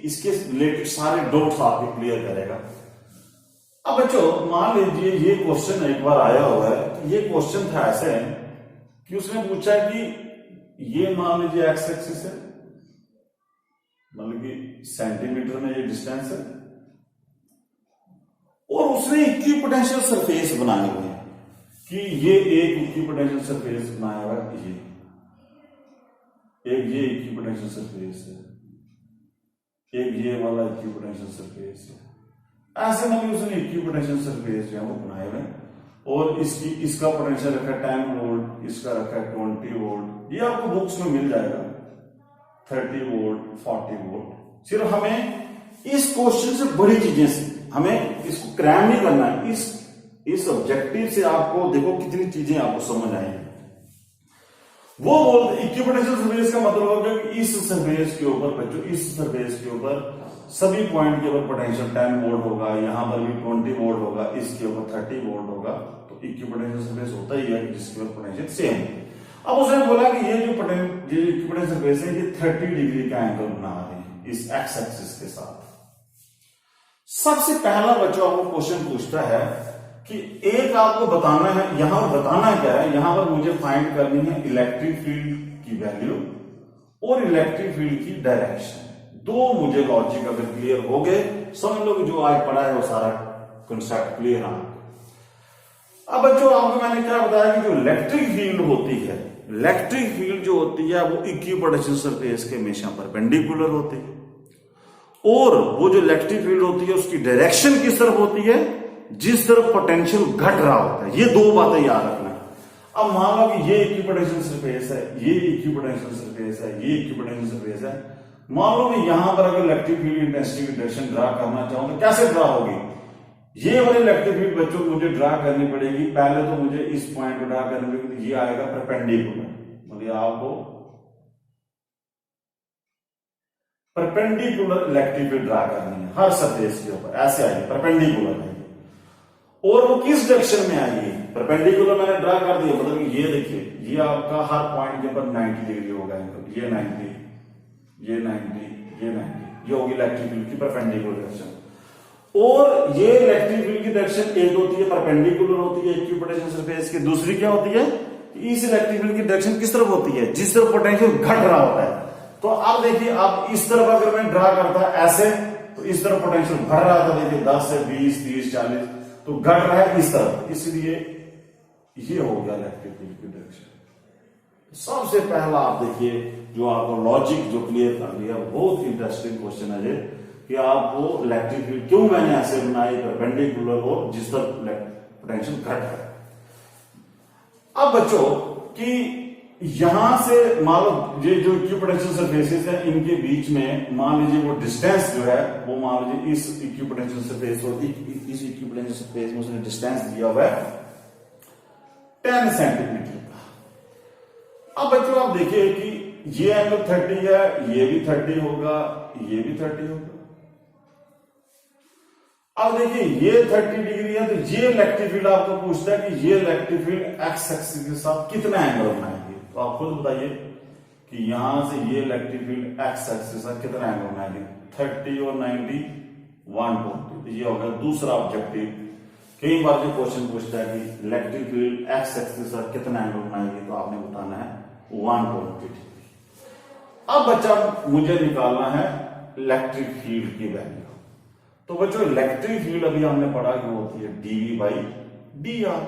इसके रिलेटेड सारे डाउट्स आपके क्लियर करेगा। अब बच्चों मान लीजिए ये क्वेश्चन एक बार आया हुआ है, तो ये क्वेश्चन था ऐसे कि उसने पूछा कि ये मान लीजिए एक्स एक्सिस है, मतलब कि सेंटीमीटर में ये डिस्टेंस है, और उसने इक्विपोटेंशियल सरफेस बनाए हुए हैं कि ये एक इक्विपोटेंशियल सरफेस बनाया हुआ है, ये इक्विपोटेंशियल सरफेस है, एक ये वाला इक्विपोटेंशियल सरफेस है। ऐसे मतलब उसने इक्विपोटेंशियल सरफेस जो है वो बनाए हुए, और इसका पोटेंशियल रखा है 10 वोल्ट, इसका रखा है 20 वोल्ट। ये आपको बुक्स में मिल जाएगा 30 वोल्ट, 40 वोल्ट। सिर्फ हमें इस क्वेश्चन से बड़ी चीजें, हमें इसको क्रैम नहीं करना है, इस ऑब्जेक्टिव से आपको देखो कितनी चीजें आपको समझ आएंगी। वो बोलते इक्विपोटेंशियल सरफेस का मतलब होगा कि इस सरफेस के ऊपर बच्चों, इस सरफेस के ऊपर सभी पॉइंट के ऊपर पोटेंशियल 10 वोल्ट होगा, यहां पर भी 20 वोल्ट होगा, इसके ऊपर 30 वोल्ट होगा। तो इक्विपोटेंशियल सरफेस होता ही है जिसके ऊपर पोटेंशियल सेम। अब उसने बोला कि ये जो इक्विपोटेंशियल सरफेस है ये 30 डिग्री का एंगल बना रहे हैं इस एक्स एक्सिस के साथ। सबसे पहला बच्चों आपको क्वेश्चन पूछता है कि एक आपको बताना है, यहां पर बताना क्या है, यहां पर मुझे फाइंड करनी है इलेक्ट्रिक फील्ड की वैल्यू और इलेक्ट्रिक फील्ड की डायरेक्शन। दो मुझे लॉजिक अगर क्लियर हो गए, समझ लो कि जो आज पढ़ा है वो सारा कंसेप्ट क्लियर है। अब बच्चों आपको मैंने क्या बताया कि जो इलेक्ट्रिक फील्ड होती है, इलेक्ट्रिक फील्ड जो होती है वो इक्विपोटेंशियल सरफेस के हमेशा परपेंडिकुलर होती है, और वो जो इलेक्ट्रिक फील्ड होती है उसकी डायरेक्शन किस तरफ होती है, जिस तरफ पोटेंशियल घट रहा होता है। ये दो बातें याद रखना। अब मान लो कि ये इक्विपोटेंशियल सरफेस है, ये इक्विपोटेंशियल सरफेस है, ये इक्विपोटेंशियल सरफेस है। मान लो मैं यहां पर अगर इलेक्ट्रिक फील्ड इंटेंसिटी की डायरेक्शन ड्रा करना चाहूं तो कैसे ड्रा होगी? ये वाली इलेक्ट्रिक फील्ड बच्चों मुझे ड्रा करनी पड़ेगी। पहले तो मुझे इस पॉइंट को ड्रा करने पड़ेगी, तो ये आएगा परपेंडिकुलर, मतलब आपको परपेंडिकुलर इलेक्ट्रिक फील्ड ड्रा करनी है हर सरफेस के ऊपर, ऐसे आएगी परपेंडिकुलर है। और वो किस डायरेक्शन में आएगी? परपेंडिकुलर मैंने ड्रा कर दिया, मतलब ये देखिए ये आपका हर पॉइंट के ऊपर 90 डिग्री होगा, ये 90, ये 90, ये 90, ये होगी इलेक्ट्रिक फील्ड की परपेंडिकुलर डायरेक्शन। और ये इलेक्ट्रिक फील्ड की डायरेक्शन एक होती है परपेंडिकुलर होती है इक्विपोटेंशियल सरफेस की, दूसरी क्या होती है, इस इलेक्ट्रिक फील्ड की डायरेक्शन किस तरफ होती है, जिस तरफ पोटेंशियल घट रहा होता है। तो अब देखिए अब इस तरफ अगर मैं ड्रा करता ऐसे, तो इस तरफ पोटेंशियल बढ़ रहा था, देखिए 10 से 20, 30, 40, तो घट रहा है इस तरफ, इसलिए ये हो गया इलेक्ट्रिक फील्ड की डायरेक्शन। सबसे पहला आप देखिए जो आपको लॉजिक जो क्लियर कर लिया, बहुत इंटरेस्टिंग क्वेश्चन है ये कि आपको इलेक्ट्रिक फील्ड क्यों मैंने ऐसे बनाई परपेंडिकुलर और जिस तरफ पोटेंशियल घट रहा है। अब बच्चों कि यहां से मान लो ये जो इक्विपोटेंशियल सरफेसेस है इनके बीच में मान लीजिए वो डिस्टेंस जो है वो मान लीजिए इस इक्विपोटेंशियल सरफेस और इस इक्विपोटेंशियल सरफेस में उसने डिस्टेंस दिया हुआ है 10 सेंटीमीटर का। अब बच्चों आप देखिए कि ये एंगल 30 है, ये भी 30 होगा, ये भी 30 होगा। अब देखिए ये 30 डिग्री है, तो ये इलेक्ट्रिक फील्ड आपको पूछता है कि ये इलेक्ट्रिक फील्ड एक्स एक्सिस के साथ कितना एंगल बनाएगी। तो आप खुद बताइए कि यहां से ये इलेक्ट्रिक फील्ड एक्स एक्सिस के साथ कितना एंगल बनाएगी, 30 और 90 120। तो ये होगा दूसरा ऑब्जेक्टिव। कई बार जो क्वेश्चन पूछता है कि इलेक्ट्रिक फील्ड एक्स एक्सिस के साथ कितना एंगल बनाएगी, तो आपने बताना है 120 डिग्री। अब बच्चा मुझे निकालना है इलेक्ट्रिक फील्ड की वैल्यू। तो बच्चों इलेक्ट्रिक फील्ड अभी हमने पढ़ा कि होती है dV बाई dr।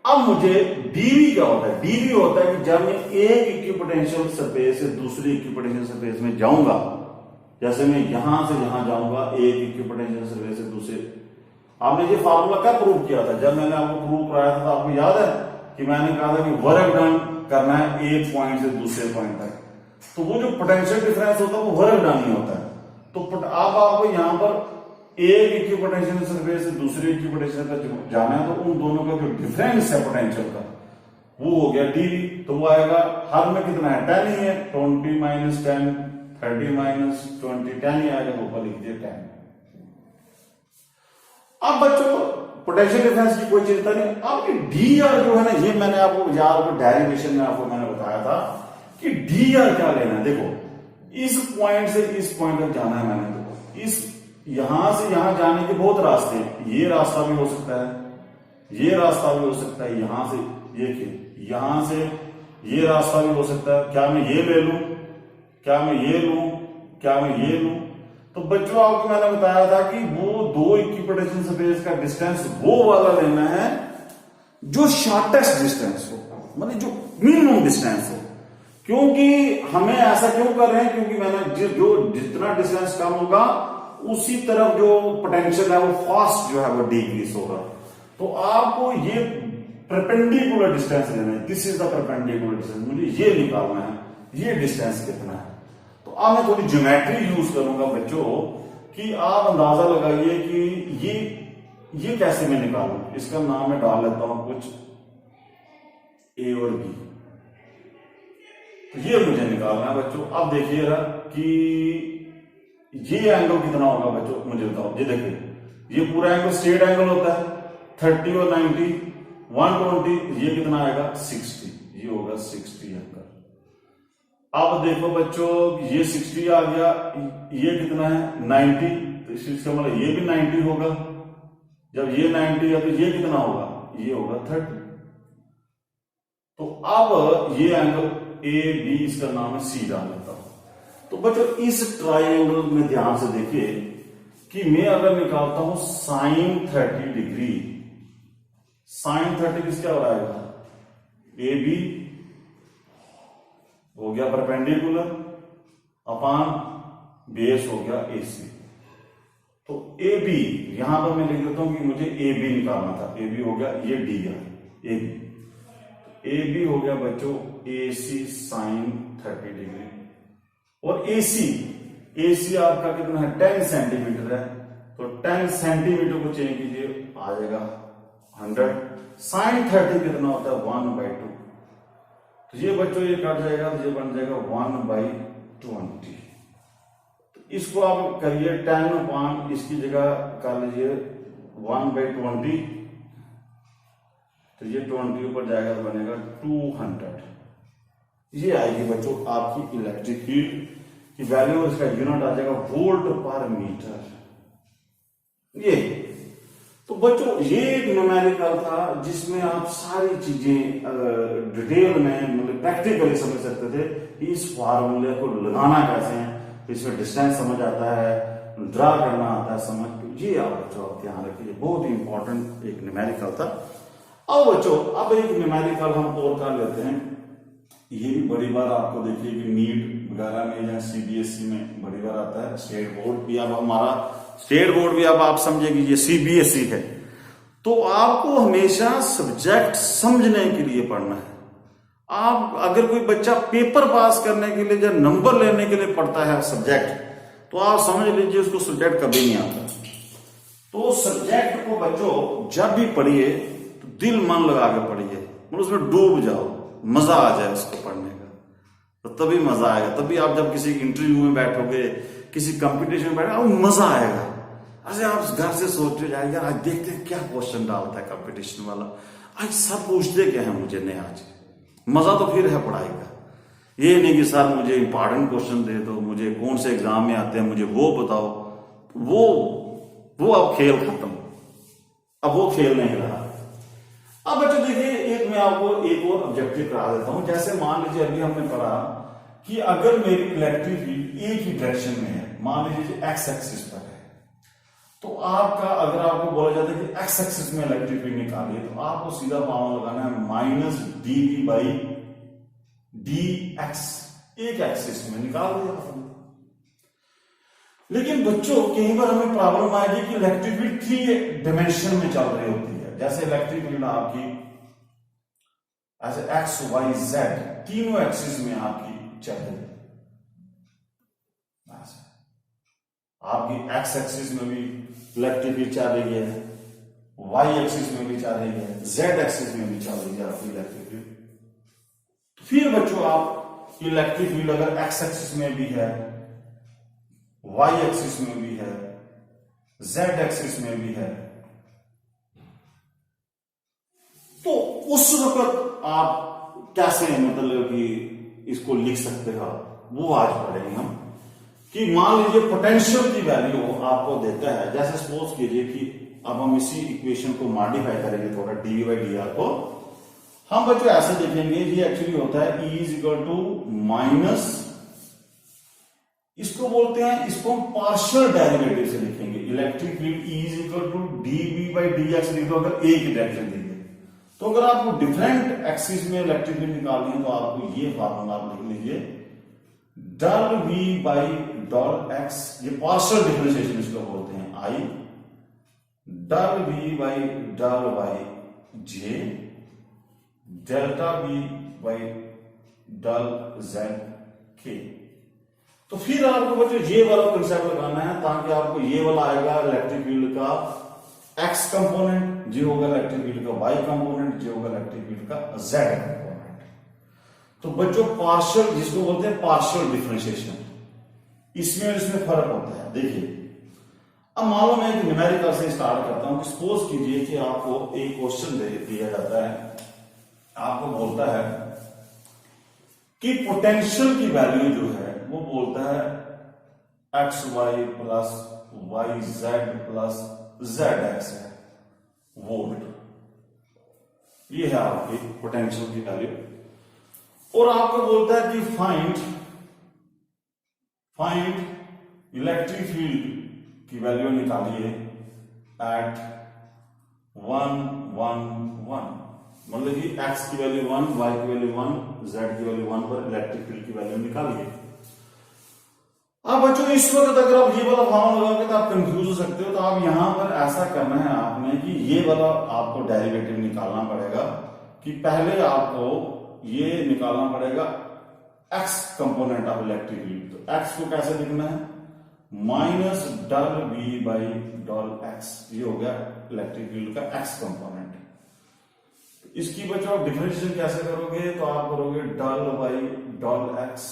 अब मुझे dV क्या होता है? dV होता है कि जब मैं एक इक्विपोटेंशियल सरफेस से दूसरी इक्विपोटेंशियल सरफेस में जाऊंगा, जैसे मैं यहां से यहां जाऊंगा एक इक्विपोटेंशियल सरफेस से दूसरे। आपने ये फार्मूला क्या प्रूव किया था? जब मैंने आपको प्रूव कराया था तो आपको याद है कि मैंने कहा था कि वर्क डन करना है एक पॉइंट से दूसरे पॉइंट तक, तो वो जो पोटेंशियल डिफरेंस होता है वो वर्क डन ही होता है। तो अब आपको यहाँ पर एक इक्विपोटेंशियल सरफेस से दूसरे इक्विपोटेंशियल तक जाना है, तो उन दोनों का जो डिफरेंस है पोटेंशियल का वो हो गया dV। तो वो आएगा, हर में कितना है 10 ही है, 20 माइनस 10, 30 माइनस 20, 10 ही आएगा, तो ऊपर लिख दिया 10। अब बच्चों पोटेंशियल डिफरेंस की कोई चिंता नहीं। अब dr जो है ना, ये मैंने आपको याद डेरिवेशन में आपको मैंने बताया था कि dr क्या लेना है। देखो इस पॉइंट से इस पॉइंट तक जाना है मैंने, देखो इस यहां से यहां जाने के बहुत रास्ते हैं, ये रास्ता भी हो सकता है, ये रास्ता भी हो सकता है, यहां से यहां से ये रास्ता भी हो सकता है। क्या मैं ये ले लूं, क्या मैं ये लूं, क्या मैं ये लूं? तो बच्चों आपको मैंने बताया था कि वो दो इक्विपोटेंशियल सरफेस का डिस्टेंस वो वाला लेना है जो शॉर्टेस्ट डिस्टेंस हो, मतलब जो मिनिमम डिस्टेंस हो। क्योंकि हमें ऐसा क्यों कर रहे हैं, क्योंकि मैंने जो जितना डिस्टेंस कम होगा उसी तरफ जो पोटेंशियल है वो फास्ट जो है वो डिक्रीज होगा। तो आपको ये परपेंडिकुलर डिस्टेंस लेना है, this is the perpendicular distance, मुझे ये निकालना है, ये डिस्टेंस कितना है। तो अब मैं थोड़ी ज्योमेट्री यूज करूंगा बच्चों कि आप अंदाजा लगाइए कि ये कैसे मैं निकालूं। इसका नाम मैं डाल लेता हूं कुछ ए और बी, तो ये मुझे निकालना है बच्चों। अब देखिएगा कि ये एंगल कितना होगा बच्चों, मुझे बताओ। ये देखिए ये पूरा एंगल स्ट्रेट एंगल होता है, 30 और 90 120, ये कितना आएगा 60, ये होगा 60 एंगल। अब देखो बच्चों ये 60 आ गया, ये कितना है 90, तो इसका मतलब ये भी 90 होगा। जब ये 90 है तो ये कितना होगा, ये होगा 30। तो अब ये एंगल ए बी, इसका नाम है सी डाल लेता हूं। तो बच्चों इस ट्राइंगल में ध्यान से देखिए कि मैं अगर निकालता हूं साइन 30 डिग्री, साइन 30 किसका हो आएगा, ए बी हो गया परपेंडिकुलर अपान बेस हो गया ए सी। तो ए बी यहां पर मैं लिख देता हूं कि मुझे ए बी निकालना था, ए बी हो गया ये डी है, ए बी ए बी हो गया बच्चों ए सी साइन 30 डिग्री। और ए सी आपका कितना है 10 सेंटीमीटर है, तो 10 सेंटीमीटर को चेंज कीजिए आ जाएगा 100। साइन 30 कितना होता है 1/2, तो ये बच्चों ये कट जाएगा, तो ये बन जाएगा 1/20। तो इसको आप करिए 10 इसकी जगह कर लीजिए 1/20, तो ये 20 ऊपर जाएगा तो बनेगा 200। ये आएगी बच्चों आपकी इलेक्ट्रिक फील्ड की वैल्यू, और इसका यूनिट आ जाएगा वोल्ट पर मीटर। ये तो बच्चों ये एक न्यूमेरिकल था जिसमें आप सारी चीजें डिटेल में मतलब प्रैक्टिकली समझ सकते थे कि इस फार्मूले को लगाना कैसे है, इसमें डिस्टेंस समझ आता है, ड्रा करना आता है समझ। ये आप बच्चों आप ध्यान रखिए, बहुत ही इंपॉर्टेंट एक न्यूमेरिकल था। अब बच्चों अब एक न्यूमेरिकल हम और कर लेते हैं। ये भी बड़ी बार आपको देखिए कि नीट वगैरह में या सीबीएसई में बड़ी बार आता है। स्टेट बोर्ड भी अब हमारा स्टेट बोर्ड भी अब आप समझे कि ये सीबीएसई है, तो आपको हमेशा सब्जेक्ट समझने के लिए पढ़ना है। आप अगर कोई बच्चा पेपर पास करने के लिए या नंबर लेने के लिए पढ़ता है सब्जेक्ट, तो आप समझ लीजिए उसको सब्जेक्ट कभी नहीं आता। तो सब्जेक्ट को बच्चों जब भी पढ़िए तो दिल मन लगा के पढ़िए, मतलब उसमें डूब जाओ, मजा आ जाए उसको पढ़ने का, तो तभी मजा आएगा। तभी आप जब किसी इंटरव्यू में बैठोगे, किसी कंपटीशन में बैठोगे, आपको मजा आएगा। ऐसे आप घर से सोचते जाए यार आज देखते हैं क्या क्वेश्चन डालता है कंपटीशन वाला, आज सब पूछते क्या है मुझे नहीं, आज मजा तो फिर है पढ़ाई का। ये नहीं कि सर मुझे इंपॉर्टेंट क्वेश्चन दे दो, मुझे कौन से एग्जाम में आते हैं मुझे वो बताओ, वो अब खेल खत्म, अब वो खेल नहीं रहा। अब बच्चों देखिए एक मैं आपको एक और ऑब्जेक्टिव करा देता हूं। जैसे मान लीजिए अभी हमने पढ़ा कि अगर मेरी इलेक्ट्रिक फील्ड एक ही डायरेक्शन में है, मान लीजिए एक्स एक्सिस पर है, तो आपका अगर आपको बोला जाता है कि एक्स एक्सिस में इलेक्ट्रिक फील्ड निकालिए, तो आपको सीधा फॉर्मूला लगाना है माइनस dV बाई dx, एक एक्सिस में निकाल दिया आपने। लेकिन बच्चों कई बार हमें प्रॉब्लम आएगी कि इलेक्ट्रिक फील्ड 3 डायमेंशन में चल रही होती है। जैसे इलेक्ट्रिक फील्ड आपकी ऐसे एक्स वाई जेड तीनों एक्सिस में आपकी चल रही है। आपकी एक्स एक्सिस में भी इलेक्ट्रिक फील्ड चल रही है, वाई एक्सिस में भी चल रही है, जेड एक्सिस में भी चल रही है आपकी इलेक्ट्रिक फील्ड। फिर बच्चों आप इलेक्ट्रिक फील्ड अगर एक्स एक्सिस में भी है, वाई एक्सिस में भी है, जेड एक्सिस में भी है, तो उस वक्त आप कैसे मतलब कि इसको लिख सकते हो, वो आज पढ़ेंगे हम। कि मान लीजिए पोटेंशियल की वैल्यू आपको देता है, जैसे सपोज कीजिए कि अब हम इसी इक्वेशन को मॉडिफाई करेंगे थोड़ा, डी बाई डी आर को हम बच्चों ऐसे देखेंगे, ये एक्चुअली होता है E is equal to minus, इसको बोलते हैं, इसको हम पार्शियल डेरिवेटिव से लिखेंगे, electric field E is equal to d v by d x लिख दो अगर एक ही डायरेक्शन दी है। तो अगर आपको डिफरेंट एक्सिस में इलेक्ट्रिक फील्ड निकालनी है तो आपको ये फार्मूला आप लिख लीजिए, del we by del x, ये पार्शियल डिफरेंशिएशन इसको बोलते हैं, I del we by del Y J delta V by del Z K. तो फिर आपको बच्चों ये वाला कंसेप्ट लगाना है ताकि आपको ये वाला आएगा इलेक्ट्रिक फील्ड का एक्स कंपोनेंट, जो होगा इलेक्ट्रिक फील्ड का वाई कंपोनेंट, जो होगा इलेक्ट्रिक फील्ड का जेड कंपोनेंट। तो बच्चों पार्शियल जिसको बोलते हैं पार्शियल डिफरेंशिएशन, इसमें और इसमें फर्क होता है। देखिए अब मान लो मैं एक न्यूमेरिकल से स्टार्ट करता हूं कि सपोज कीजिए कि आपको एक क्वेश्चन दिया जाता है, आपको बोलता है कि पोटेंशियल की वैल्यू जो है वो बोलता है x y plus y z plus z x है वोल्ट, ये है आपकी पोटेंशियल की वैल्यू। और आपको बोलता है कि फाइंड इलेक्ट्रिक फील्ड की वैल्यू निकालिए एट 1 1 1, मतलब कि x की वैल्यू 1, y की वैल्यू 1, z की वैल्यू 1 पर इलेक्ट्रिक फील्ड की वैल्यू निकालिए। अब बच्चों इस वक्त अगर आप ये वाला फॉर्मूला लगाओगे तो आप कंफ्यूज हो सकते हो, तो आप यहां पर ऐसा करना है आपने कि ये वाला आपको डेरिवेटिव निकालना पड़ेगा कि पहले आपको ये निकालना पड़ेगा x component of electric field. तो x को कैसे लिखना है, minus del we by del x, ये हो गया इलेक्ट्रिक फील्ड का x कंपोनेंट। इसकी बच्चों आप डिफरेंशिएशन कैसे करोगे, तो आप करोगे डल वाई डॉल एक्स,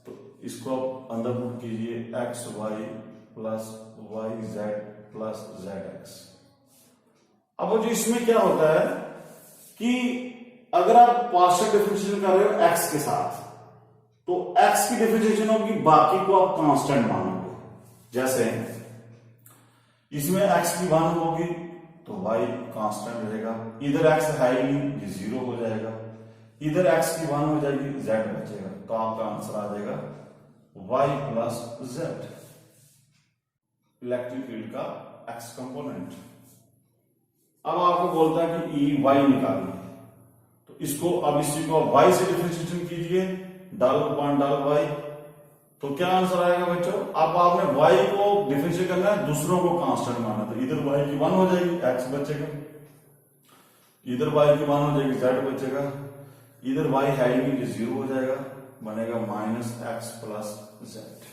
तो इसको आप अंदर पुट कीजिए x y plus y z plus z x. अब वो जो इसमें क्या होता है कि अगर आप पार्शियल डिफरेंशिएशन कर रहे हो x के साथ, तो x की डिफरेंशिएशन होगी, बाकी को आप कांस्टेंट मानोगे। जैसे इसमें x की 1 होगी तो y कांस्टेंट रहेगा, इधर x है ही नहीं, ये 0 हो जाएगा, इधर x की 1 हो जाएगी, z बचेगा, तो आपका आंसर आ जाएगा y plus z, electric field का x कंपोनेंट। अब आपको बोलता है कि ई वाई निकालिए, तो इसको अब इसी को y से डिफरेंशिएशन कीजिए, डल अपॉन डल y, तो क्या आंसर आएगा बच्चों। अब आपने y को डिफरेंशिएट करना है, दूसरों को कांस्टेंट माना, तो इधर y की 1 हो जाएगी, x बचेगा, इधर y की 1 हो जाएगी, z बचेगा, इधर y है ही नहीं, 0 हो जाएगा, बनेगा माइनस एक्स प्लस जेड।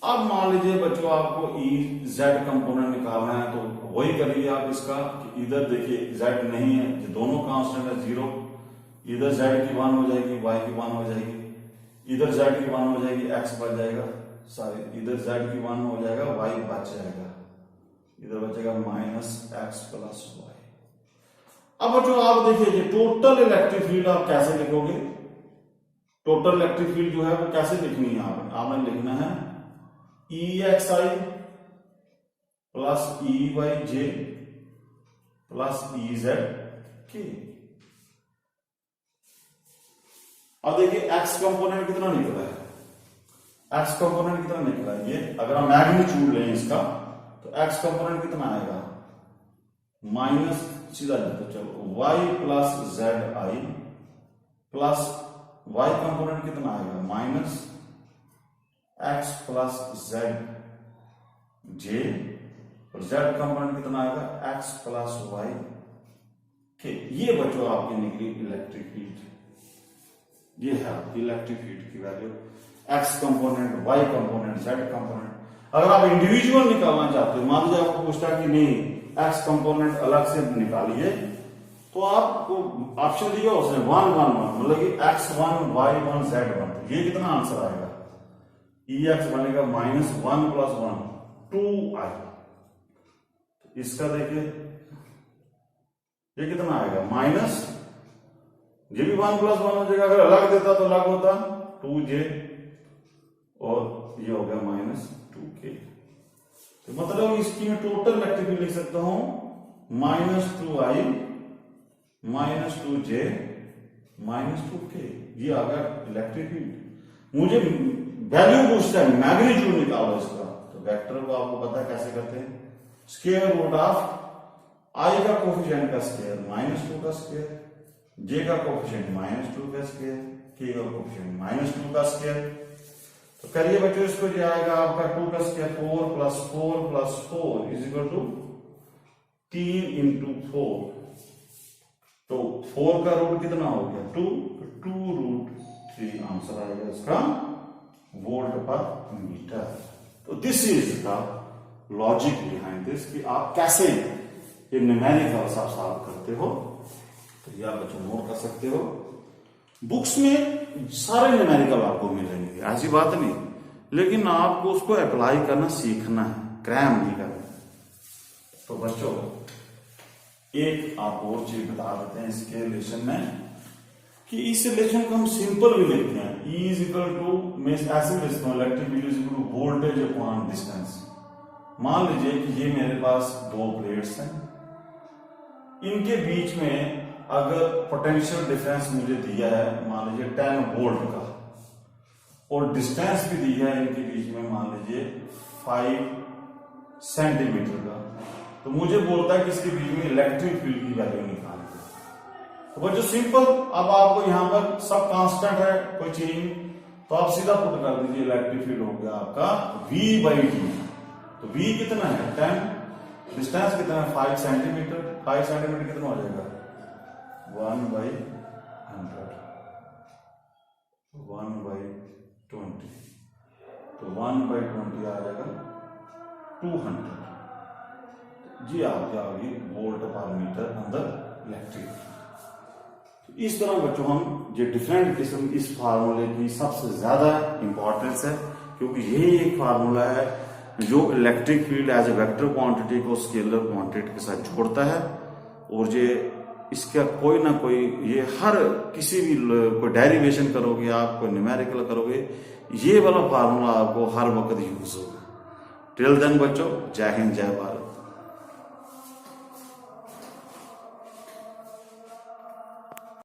अब मान लीजिए बच्चों आपको ई जेड कंपोनेंट निकालना है, तो वही करिए आप इसका कि इधर देखिए जेड नहीं है, ये दोनों कांस्टेंट है 0, इधर जेड की 1 हो जाएगी, वाई की 1 हो जाएगी, इधर जेड की 1 हो जाएगी, एक्स बच जाएगा, सॉरी इधर जेड की 1 हो जाएगा, वाई बच जाएगा, इधर बचेगा माइनस एक्स प्लस वाई। अब जो आप देखिए टोटल इलेक्ट्रिक फील्ड आप कैसे लिखोगे, टोटल इलेक्ट्रिक फील्ड जो है वो कैसे लिखनी है, आपने लिखना है ई एक्स आई प्लस ई वाई जे प्लस ई जेड के। अब देखिए एक्स कंपोनेंट कितना निकला है, एक्स कंपोनेंट कितना निकला है, ये अगर हम मैग्नीट्यूड लें इसका तो एक्स कंपोनेंट कितना आएगा, माइनस, सीधा लिखते चलो y plus Z I plus y component कितना आएगा, minus x plus Z J, और z कंपोनेंट कितना आएगा, x प्लस वाई ये बच्चों आपकी निकली इलेक्ट्रिक फील्ड। ये है आपकी इलेक्ट्रिक फील्ड की value, x component, y component, z component. अगर आप इंडिविजुअल निकालना चाहते हो, मान लीजिए आपको पूछता है कि नहीं एक्स कंपोनेंट अलग से निकालिए, तो आपको ऑप्शन दिया उसने 1 1 1, मतलब कि x1 y1 z1, तो ये कितना आंसर आएगा, ex बनेगा -1 + 1 2i। इसका देखिए ये कितना आएगा माइनस, ये भी 1 + 1 हो जाएगा, अगर अलग देता तो अलग होता 2j, और ये हो गया -2k। तो मतलब इसकी मैं टोटल इलेक्ट्रिक फील्ड लिख सकता हूं -2i -2j -2k। ये आ गया इलेक्ट्रिक फील्ड। मुझे वैल्यू पूछता है, मैग्नीट्यूड निकालो इसका, तो वेक्टर को आपको पता है कैसे करते हैं, स्क्वायर रूट ऑफ i का कोफिशिएंट का स्क्वायर -2 का स्क्वायर, j का कोफिशिएंट -2 का स्क्वायर, k का कोफिशिएंट -2 का स्क्वायर। तो करिए बच्चों इसको, जो आएगा आपका 2 का स्क्वायर 4 + 4 + 4 = 3 × 4। तो 4 का रूट कितना हो गया 2, 2√3 आंसर आएगा इसका वोल्ट पर मीटर। तो this is the logic behind this, कि आप कैसे ये न्यूमेरिकल्स आप सॉल्व करते हो। तो ये आप बच्चों नोट कर सकते हो, बुक्स में सारे न्यूमेरिकल आपको मिलेंगे, ऐसी बात नहीं, लेकिन आपको उसको अप्लाई करना सीखना है, क्रैम नहीं करना। तो बच्चों एक आपको और चीज बता देते हैं इसके रिलेशन में, कि इस रिलेशन को हम सिंपल भी लिखते हैं, E = मैं ऐसे लिखता हूं electric field = voltage upon distance. मान लीजिए कि ये मेरे पास 2 प्लेट्स हैं, इनके बीच में अगर पोटेंशियल डिफरेंस मुझे दिया है मान लीजिए 10 वोल्ट का, और डिस्टेंस भी दिया है इनके बीच में मान लीजिए 5 सेंटीमीटर का, तो मुझे बोलता है कि इसके बीच में इलेक्ट्रिक फील्ड की वैल्यू निकाल दो। तो बच्चों सिंपल, अब आपको यहां पर सब कांस्टेंट है, कोई चेंज, तो आप सीधा पुट कर दीजिए, इलेक्ट्रिक फील्ड हो गया आपका V/T। तो V कितना है 10, डिस्टेंस कितना है 5 सेंटीमीटर, 5 सेंटीमीटर कितना हो जाएगा 1/100, 1/20, तो 1/20 आ जाएगा 200। जी आप जाओगे वोल्ट पर मीटर अंदर इलेक्ट्रिक। तो इस तरह बच्चों हम जो डिफरेंट किस्म, इस फार्मूले की सबसे ज्यादा इंपॉर्टेंस है, क्योंकि यही एक फार्मूला है जो electric field as a vector quantity को स्केलर क्वांटिटी के साथ जोड़ता है। और ये इसका कोई ना कोई, ये हर किसी भी कोई डेरिवेशन करोगे आप, कोई न्यूमेरिकल करोगे, ये वाला फार्मूला आपको हर वक्त यूज होगा। टिल देन बच्चों, जय हिंद जय भारत।